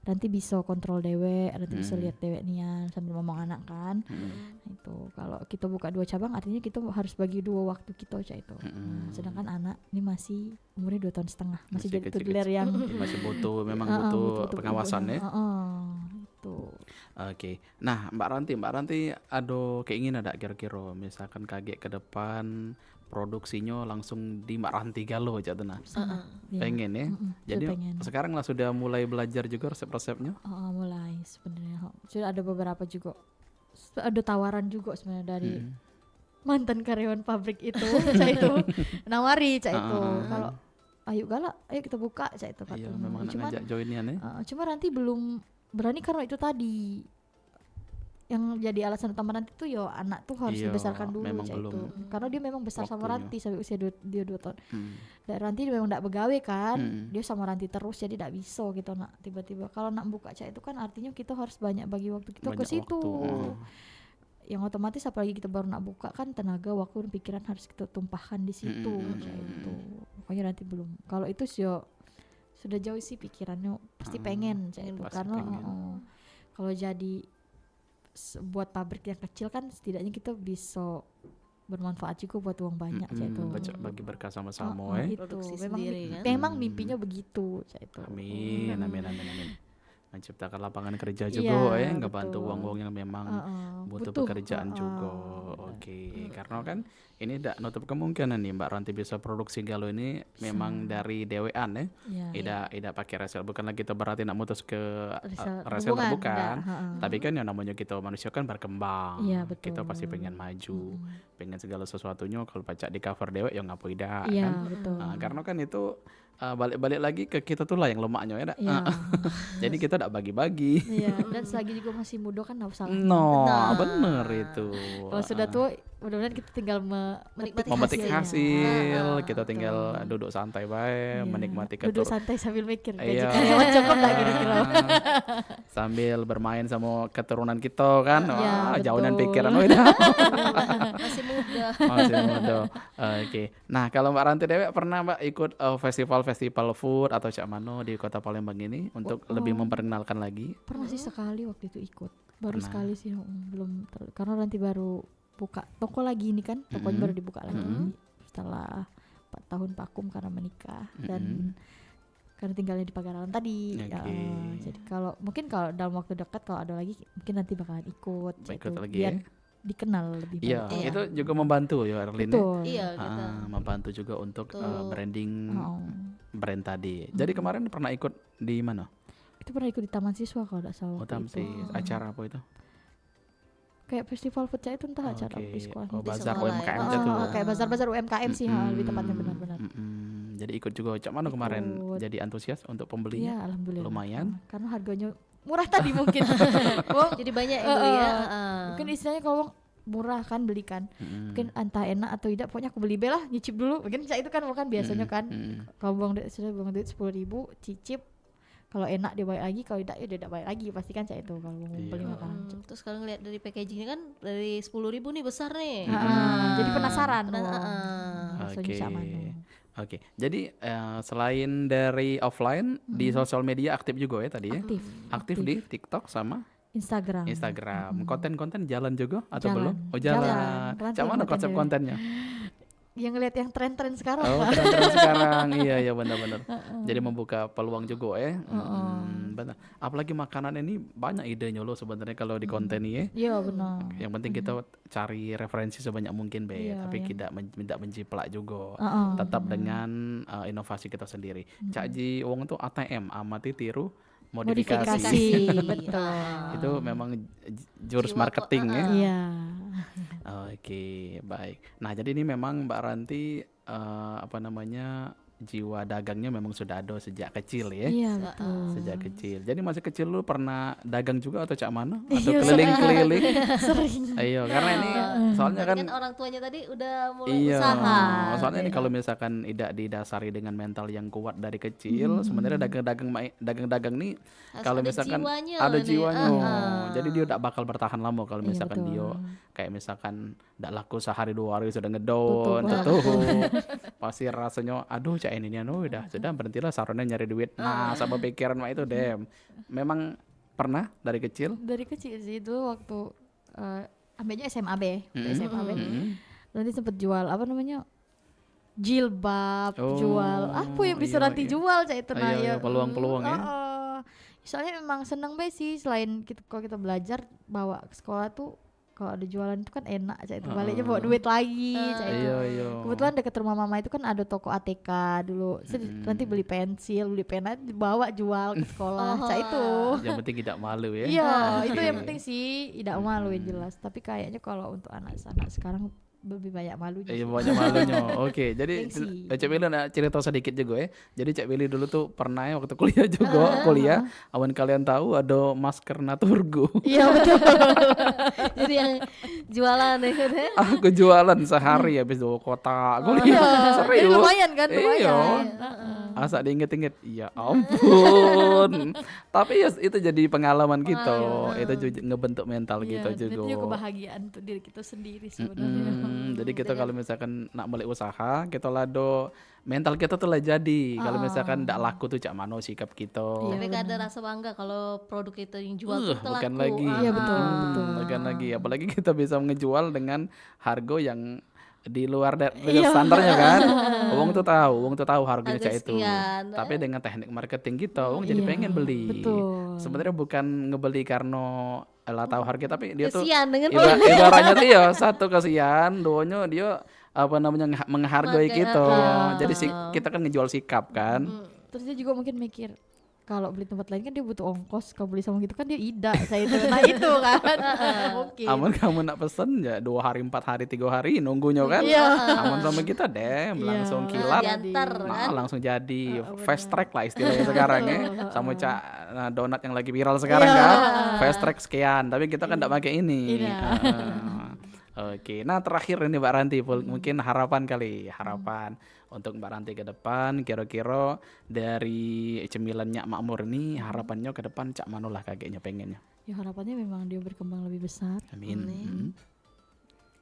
nanti bisa kontrol dewek, nanti bisa lihat dewek nian sambil ngomong anak kan. Nah, itu kalau kita buka 2 cabang artinya kita harus bagi 2 waktu kita cak itu. Sedangkan anak ini masih umurnya 2 tahun setengah, masih jadi kecil-kecil. toddler yang Masih butuh, memang butuh pengawasan ya. Itu. Oke, nah Mbak Ranti ada keinginan ada kira-kira misalkan kaget ke depan produksinya langsung di Mbak Ranti Galo aja tuh nah. Iya. Pengen ya. Jadi pengen. sekarang lah sudah mulai belajar juga resep-resepnya. Mulai sebenarnya sudah ada beberapa juga, ada tawaran juga sebenarnya dari mantan karyawan pabrik itu cak itu nawari cak itu kalau ayo galak ayo kita buka cak itu Iya, katanya. memang Cuman ngajak joinian ya. cuma nanti belum berani karena itu tadi yang jadi alasan utama nanti tuh yo anak tuh harus Iya, dibesarkan dulu memang cak belum itu karena dia memang besar sama waktunya. Ranti sampai usia dia 2 tahun. Dan Ranti memang tidak begawe kan, dia sama Ranti terus jadi tidak bisa gitu nak tiba-tiba kalau nak buka cak itu kan artinya kita harus banyak bagi waktu kita ke Banyak situ. waktu. Yang otomatis apalagi kita baru nak buka kan tenaga, waktu dan pikiran harus kita tumpahkan di situ kayak gitu. Makanya nanti belum. Kalau itu sih yo, sudah jauh sih pikirannya pasti pengen kayak itu pasti karena pengen. kalau jadi buat pabrik yang kecil kan setidaknya kita bisa bermanfaat juga buat uang banyak kayak itu. Bagi berkah sama-sama ya. Itu Produksi memang sendiri kan. memang mimpinya begitu kayak itu. Amin. Menciptakan lapangan kerja Iya, juga ya, nggak bantu betul. uang-uang yang memang butuh pekerjaan juga. Oke, karena kan ini tidak nutup kemungkinan nih Mbak Ranti bisa produksi Galo ini memang dari dewean ya. Iya. Tidak pakai resel, bukanlah kita berarti nak mutus ke Hubungan, reseller bukan. enggak, Tapi kan yang namanya kita manusia kan berkembang. Iya, betul. Kita pasti pengen maju, pengen segala sesuatunya kalau pacak di cover dewek ya ngapa tidak Iya, kan. betul. Karena kan itu balik-balik lagi ke kita tuh lah yang lemaknya ya. Iya. Jadi kita tidak bagi-bagi. Iya, dan selagi juga masih muda kan nggak usah. No, bener itu. Kalau sudah tua, mudah-mudahan kita tinggal Menikmati Memetik hasil, kita betul. tinggal duduk santai baik, Iya. menikmati Duduk ketur. santai sambil mikir. Gaji Iya. karyawan cukup lah kira-kira. Sambil bermain sama keturunan kita kan. Iya, Wah, jauhan betul. pikiran udah. Masih muda. Masih muda. Oke. Nah, kalau Mbak Ranti Dewek pernah Mbak ikut festival food atau cak mano di Kota Palembang ini untuk lebih memperkenalkan lagi? Pernah sih sekali waktu itu ikut. Baru Pernah. sekali sih, karena nanti baru buka toko lagi ini kan, tokonya baru dibuka lagi setelah 4 tahun vakum karena menikah dan karena tinggalnya di Pagarawan tadi. Oke. Jadi kalau mungkin kalau dalam waktu dekat kalau ada lagi mungkin nanti bakalan ikut Ikut gitu, lagi biar ya? dikenal lebih Iya, banyak. itu juga membantu ya Erlin. Betul. Iya gitu. Membantu juga untuk branding Oh. brand tadi. Jadi kemarin pernah ikut di mana? Itu pernah ikut di Taman Siswa kalau tidak salah. Oh, waktu Tamsi. itu. Acara apa itu? Kayak festival food itu entah acara Oke. di sekolah. Oh, Di bazar sekolah ya. UMKM Oh, itu. kayak bazar-bazar UMKM sih, lebih tepatnya benar-benar. Jadi ikut juga. Cak mana kemarin Ikut. jadi antusias untuk Iya, pembelinya? alhamdulillah. Lumayan. Karena harganya murah tadi mungkin. Jadi banyak yang beli ya. Mungkin istilahnya kalau murah kan beli kan. Mungkin entah enak atau tidak, pokoknya aku beli lah, nyicip dulu. Mungkin itu kan bukan biasanya kan. Kalau buang duit 10.000 cicip. Kalau enak dia bayar lagi, kalau tidak ya dia tidak bayar lagi, pasti kan itu kalau beli makanan. Terus kalau ngeliat dari packagingnya kan dari 10.000 nih besar nih. Jadi penasaran. Oke. Oke. Jadi selain dari offline di sosial media aktif juga ya tadi ya? Aktif di TikTok sama Instagram. Konten-konten jalan juga atau Jalan. belum? Oh jalan. Macam mana konsep kontennya? Yang ngeliat yang tren-tren sekarang. Oh, tren-tren sekarang. Iya benar-benar. Jadi membuka peluang juga ya. Benar. Apalagi makanan ini banyak idenya loh sebenarnya kalau di konten ini ya. Iya benar. Yang penting kita cari referensi sebanyak mungkin tapi tidak menjiplak juga. Tetap dengan inovasi kita sendiri. Cak Ji Wong tuh ATM, amati tiru modifikasi. Betul. Itu memang jurus marketing ya. Iya. Oke, baik. Nah, jadi ini memang Mbak Ranti jiwa dagangnya memang sudah ada sejak kecil ya. Iya betul. Sejak kecil. Jadi masih kecil lu pernah dagang juga atau cak mana? Atau keliling-keliling? Sering. Ayo, karena ini soalnya kan orang tuanya tadi udah mulai iya, usaha. soalnya ini kalau misalkan tidak didasari dengan mental yang kuat dari kecil, sebenarnya dagang-dagang nih kalau ada misalkan jiwanya ada nih. jiwanya, jadi dia tidak bakal bertahan lama kalau Iya, misalkan betul. dia kayak misalkan tidak laku sehari 2 hari sudah ngedown, tutup, pasti rasanya aduh cak ini udah sudah berhentilah sarannya nyari duit. Nah, sama pikiran mah itu memang pernah dari kecil. Dari kecil sih itu waktu ambilnya SMA B. Nanti sempet jual apa namanya? Jilbab, jual apa yang bisa nanti jual cak itu nah ya. Peluang-peluang ya. Soalnya memang seneng be sih, selain kalau kita belajar bawa ke sekolah tuh kalau ada jualan itu kan enak cak itu, baliknya bawa duit lagi cak itu. Kebetulan dekat rumah mama itu kan ada toko ATK dulu. Nanti beli pensil, beli pena dibawa jual ke sekolah cak itu. Yang penting tidak malu ya. Iya, itu yang penting sih, tidak malu yang jelas. Tapi kayaknya kalau untuk anak-anak sekarang lebih banyak malunya. Iya banyak malunya. Oke, jadi Cak Willy nak cerita sedikit juga ya. Jadi Cak Willy dulu tuh pernah ya waktu kuliah juga, awan kalian tahu ada masker Naturgo. Iya betul. Jadi yang jualan itu deh. Aku jualan sehari habis 2 kotak. Serius. Jadi lumayan kan, Iya. Asa diinget-inget, ya ampun. Tapi ya itu jadi pengalaman kita. Itu juga ngebentuk mental kita juga. Itu juga kebahagiaan untuk diri kita sendiri sebenarnya. Jadi kita kalau misalkan nak mulai usaha, kita lado mental kita tuh lah jadi. Kalau misalkan ndak laku tuh cak mano sikap kita. Tapi ada rasa bangga kalau produk kita yang jual tuh bukan laku. lagi. Iya betul. Bukan lagi. Apalagi kita bisa ngejual dengan harga yang di luar dari standarnya kan. Wong tuh tahu harganya cak itu. Tapi dengan teknik marketing kita, wong jadi pengen beli. Betul. Sebenarnya bukan ngebeli karena lah tahu harga, tapi dia tuh Kesian dengan ibaratnya tuh ya satu kasihan, duanya dia menghargai kita. Jadi kita kan ngejual sikap kan. Terus dia juga mungkin mikir, kalau beli tempat lain kan dia butuh ongkos, kalau beli sama gitu kan dia idak saya itu. Nah itu kan mungkin. Aman kamu nak pesen ya 2 hari 4 hari 3 hari nunggunya kan. Aman sama kita langsung kilat. Langsung jadi fast track lah istilahnya sekarang ya. Sama donat yang lagi viral sekarang kan. Fast track sekian, tapi kita kan enggak pakai ini. Oke, nah terakhir ini Mbak Ranti, mungkin harapan untuk Mbak Ranti ke depan, kira-kira dari cemilannya Makmur ini harapannya ke depan cak manolah kakeknya pengennya. Ya harapannya memang dia berkembang lebih besar. Amin.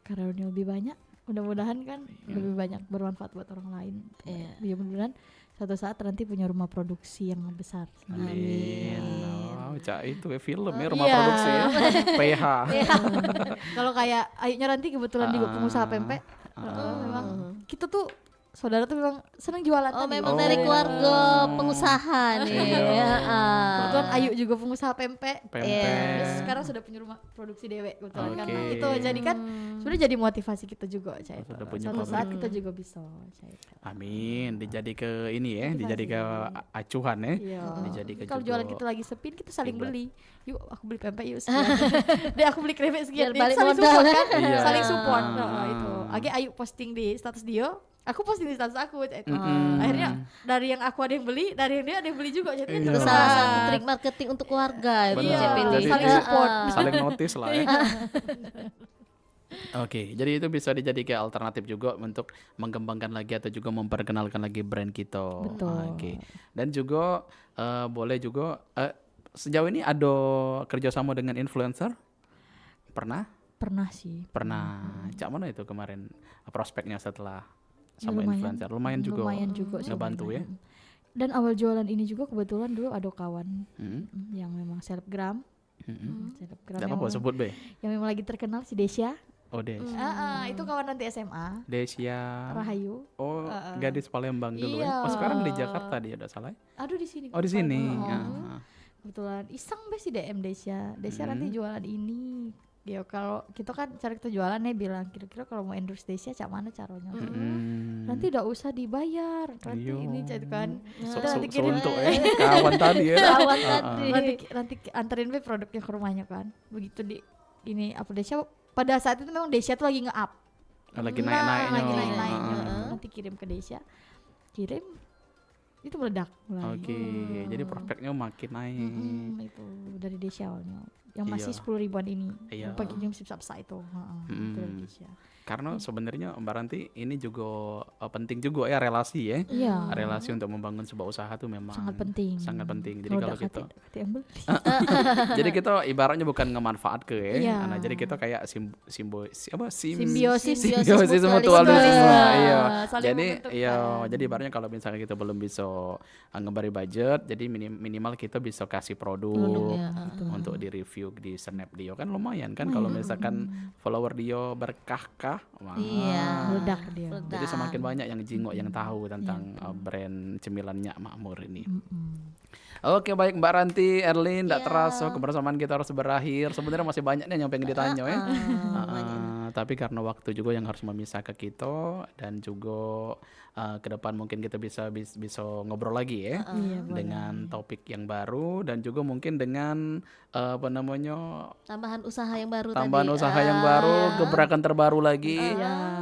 Karena dia lebih banyak, mudah-mudahan kan lebih banyak bermanfaat buat orang lain. Ya mudah-mudahan suatu saat nanti punya rumah produksi yang besar. Amin. Wow, cak itu film ya rumah produksi ya. PH. Kalau kayak ayunya nanti kebetulan juga pengusaha pempek, memang kita tuh saudara tuh memang senang jualan. Memang dari keluarga pengusaha nih. Kebetulan Ayu juga pengusaha pempek. Pempek. Sekarang sudah punya rumah produksi dewek kebetulan karena itu jadi kan sebenarnya jadi motivasi kita juga suatu saat kita juga bisa. Amin, dijadi ke ini ya, dijadi ke acuhan ya. Dijadi ke kalau jualan kita lagi sepi kita saling beli. Yuk aku beli pempek yuk sekian. Dia aku beli keripik sekian. Saling support kan? Saling support. Itu. Ayu posting di status dia, aku posting di status aku itu. Akhirnya dari yang aku ada yang beli, dari yang dia ada yang beli juga. Jadi itu salah satu trik marketing untuk keluarga. Saling support, saling notice lah ya. Oke, jadi itu bisa dijadikan alternatif juga untuk mengembangkan lagi atau juga memperkenalkan lagi brand kita. Betul. Oke. Dan juga boleh juga sejauh ini ada kerjasama dengan influencer? Pernah? Pernah sih. Pernah. Cak mana itu kemarin prospeknya setelah Ya, sama influencer? Lumayan juga. Lumayan juga sih. Ngebantu ya. Dan awal jualan ini juga kebetulan dulu ada kawan Hmm. yang memang selebgram. Selebgram Tidak yang, apa-apa sebut be. yang memang lagi terkenal si Desya. Oh Des. Itu kawan nanti SMA. Desia. Rahayu. Oh gadis Palembang dulu ya. Iya. Oh sekarang di Jakarta dia udah salah. Aduh di sini. Oh di sini. Oh. Kebetulan iseng be si DM Desya. Desya nanti jualan ini. Ya kalau kita kan cara kita jualan nih bilang kira-kira kalau mau endorse Desya cak mana caranya? Nanti udah usah dibayar. Nanti Iya. ini cak kan. Untuk kawan tadi ya. Kawan tadi. Nanti anterin be produknya ke rumahnya kan. Begitu di ini apa Desya pada saat itu memang Desya tuh lagi nge-up. Lagi naik-naiknya. Lagi naik-naiknya. Nanti kirim ke Desya. Kirim itu meledak mulai. Oke, jadi prospeknya makin naik. Itu dari Desya awalnya. Yang masih Iya. 10 ribuan ini. Iya. Yang pakai jam sip-sapsa itu. Itu dari Desya. Karena sebenarnya Mbak Ranti ini juga penting juga ya relasi ya. Iya. Relasi untuk membangun sebuah usaha tuh memang Sangat penting. Sangat penting. Jadi Kalau kalau udah kita kate yang beli. jadi kita ibaratnya bukan ngemanfaat ke ya. Iya. Nah, jadi kita kayak simbiosis Simbiosis mutualisme. Iya. Saling Jadi menguntungkan. iya, jadi ibaratnya kalau misalnya kita belum bisa ngebari budget, jadi minimal kita bisa kasih produk untuk di review di Snap dia kan lumayan kan kalau misalkan follower dia berkah-kah. Wah. Iya. Meledak dia. Jadi semakin banyak yang jingok yang tahu tentang brand cemilan Nyak Makmur ini. Oke baik Mbak Ranti, Erlin, tidak terasa kebersamaan kita harus berakhir. Sebenarnya masih banyak nih yang pengen ditanya ya. Tapi karena waktu juga yang harus memisahkan kita dan juga ke depan mungkin kita bisa ngobrol lagi ya dengan topik yang baru dan juga mungkin dengan apa namanya Tambahan usaha yang baru tambahan tadi. usaha yang baru, gebrakan terbaru lagi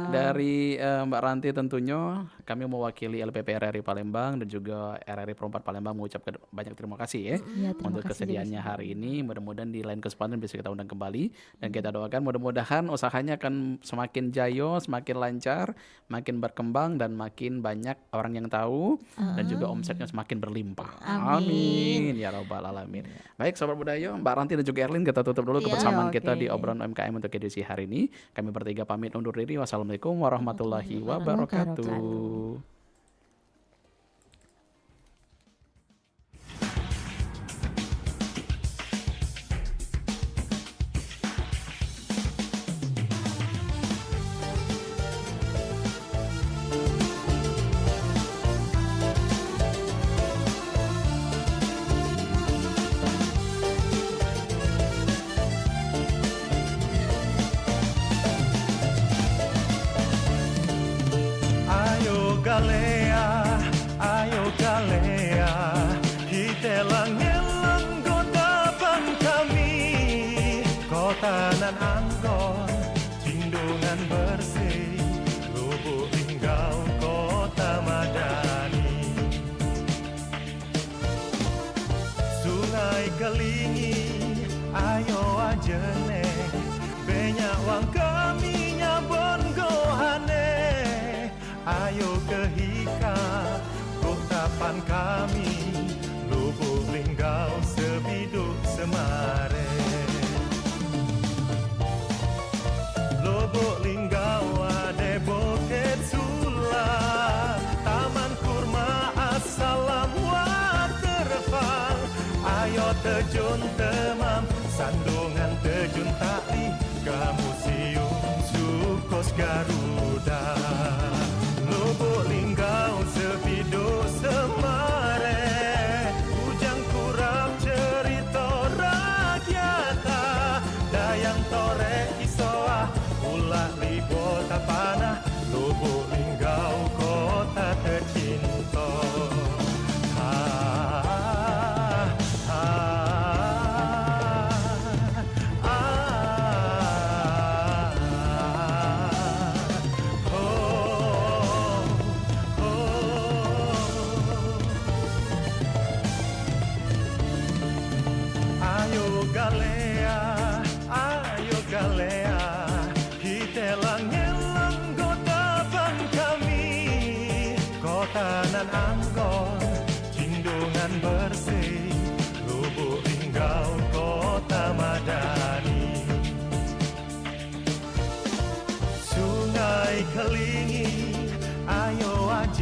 dari Mbak Ranti tentunya. Kami mewakili LPP RRI Palembang dan juga RRI Perempat Palembang mengucapkan banyak terima kasih ya Terima untuk kasih kesediaannya hari ini. Mudah-mudahan di lain kesempatan bisa kita undang kembali dan kita doakan mudah-mudahan usahanya akan semakin jaya, semakin lancar, makin berkembang dan makin banyak orang yang tahu dan juga omsetnya semakin berlimpah. Amin ya rabbal alamin. Baik sobat budaya, Mbak Ranti dan juga Erlin, kita tutup dulu kebersamaan kita di obrolan UMKM untuk edisi hari ini. Kami bertiga pamit undur diri. Wassalamualaikum warahmatullahi wabarakatuh. Ayo galea, kita lang kota ban kami, kota nan anggon, cindungan bersih, lubuk linggau kota madani, sungai kelingi, ayo ajene, banyak wang kami nyabon gohane, ayo kehika. Kotapan kami, lubuk linggau sebiduk semare. Lubuk linggau ade bukit sula, taman kurma assalam waterfall. Ayo terjun temam, sandungan terjun tali, ke museum Sukos Garuda. Lubuk linggau sepiduk semare, ujang kurang cerita rakyat.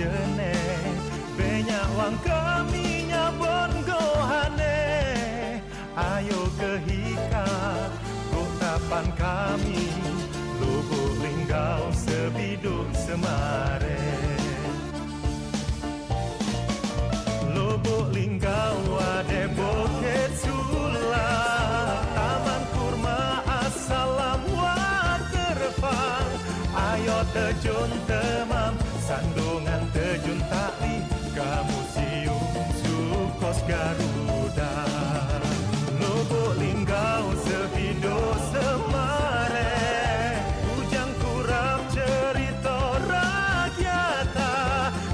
jene banyak wang kaminya bongohane ayo kehikat kotapan kami lubuk linggau sebiduk semare lubuk linggau ade bukit sula taman kurma assalam waterfall ayo terjun temam sandungan terjun tali ke museum Sukos Garuda lubuk linggau sebiduk semare ujang kurap cerita rakyata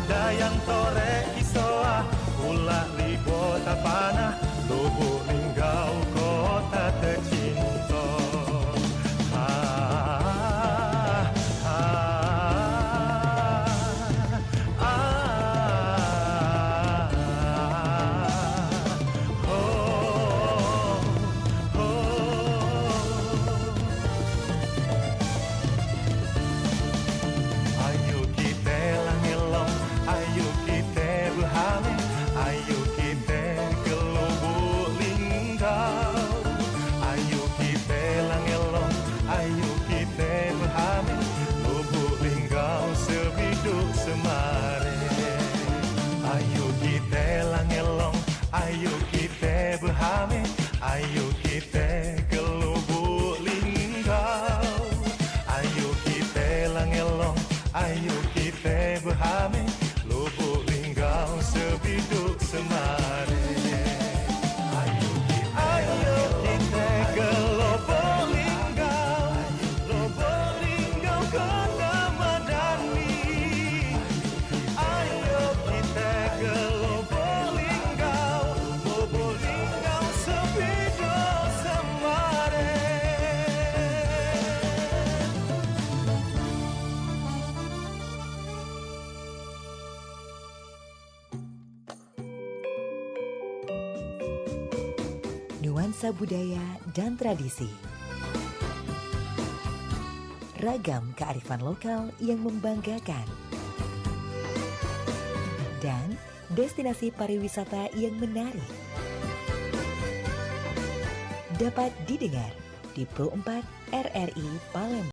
dayang torek isoah ulak libo tapanah lubuk linggau kota tercinta ayo kita berhame, ayo kita ke lubuk linggau. Ayo kita langelong, ayo kita berhame, lubuk linggau sebiduk semare. Ayo kita ke lubuk linggau kota Madani. Ayo kita ke lubuk linggau sebiduk semare. Nuansa budaya dan tradisi. Ragam kearifan lokal yang membanggakan. Dan destinasi pariwisata yang menarik. Dapat didengar di Pro 4 RRI Palembang.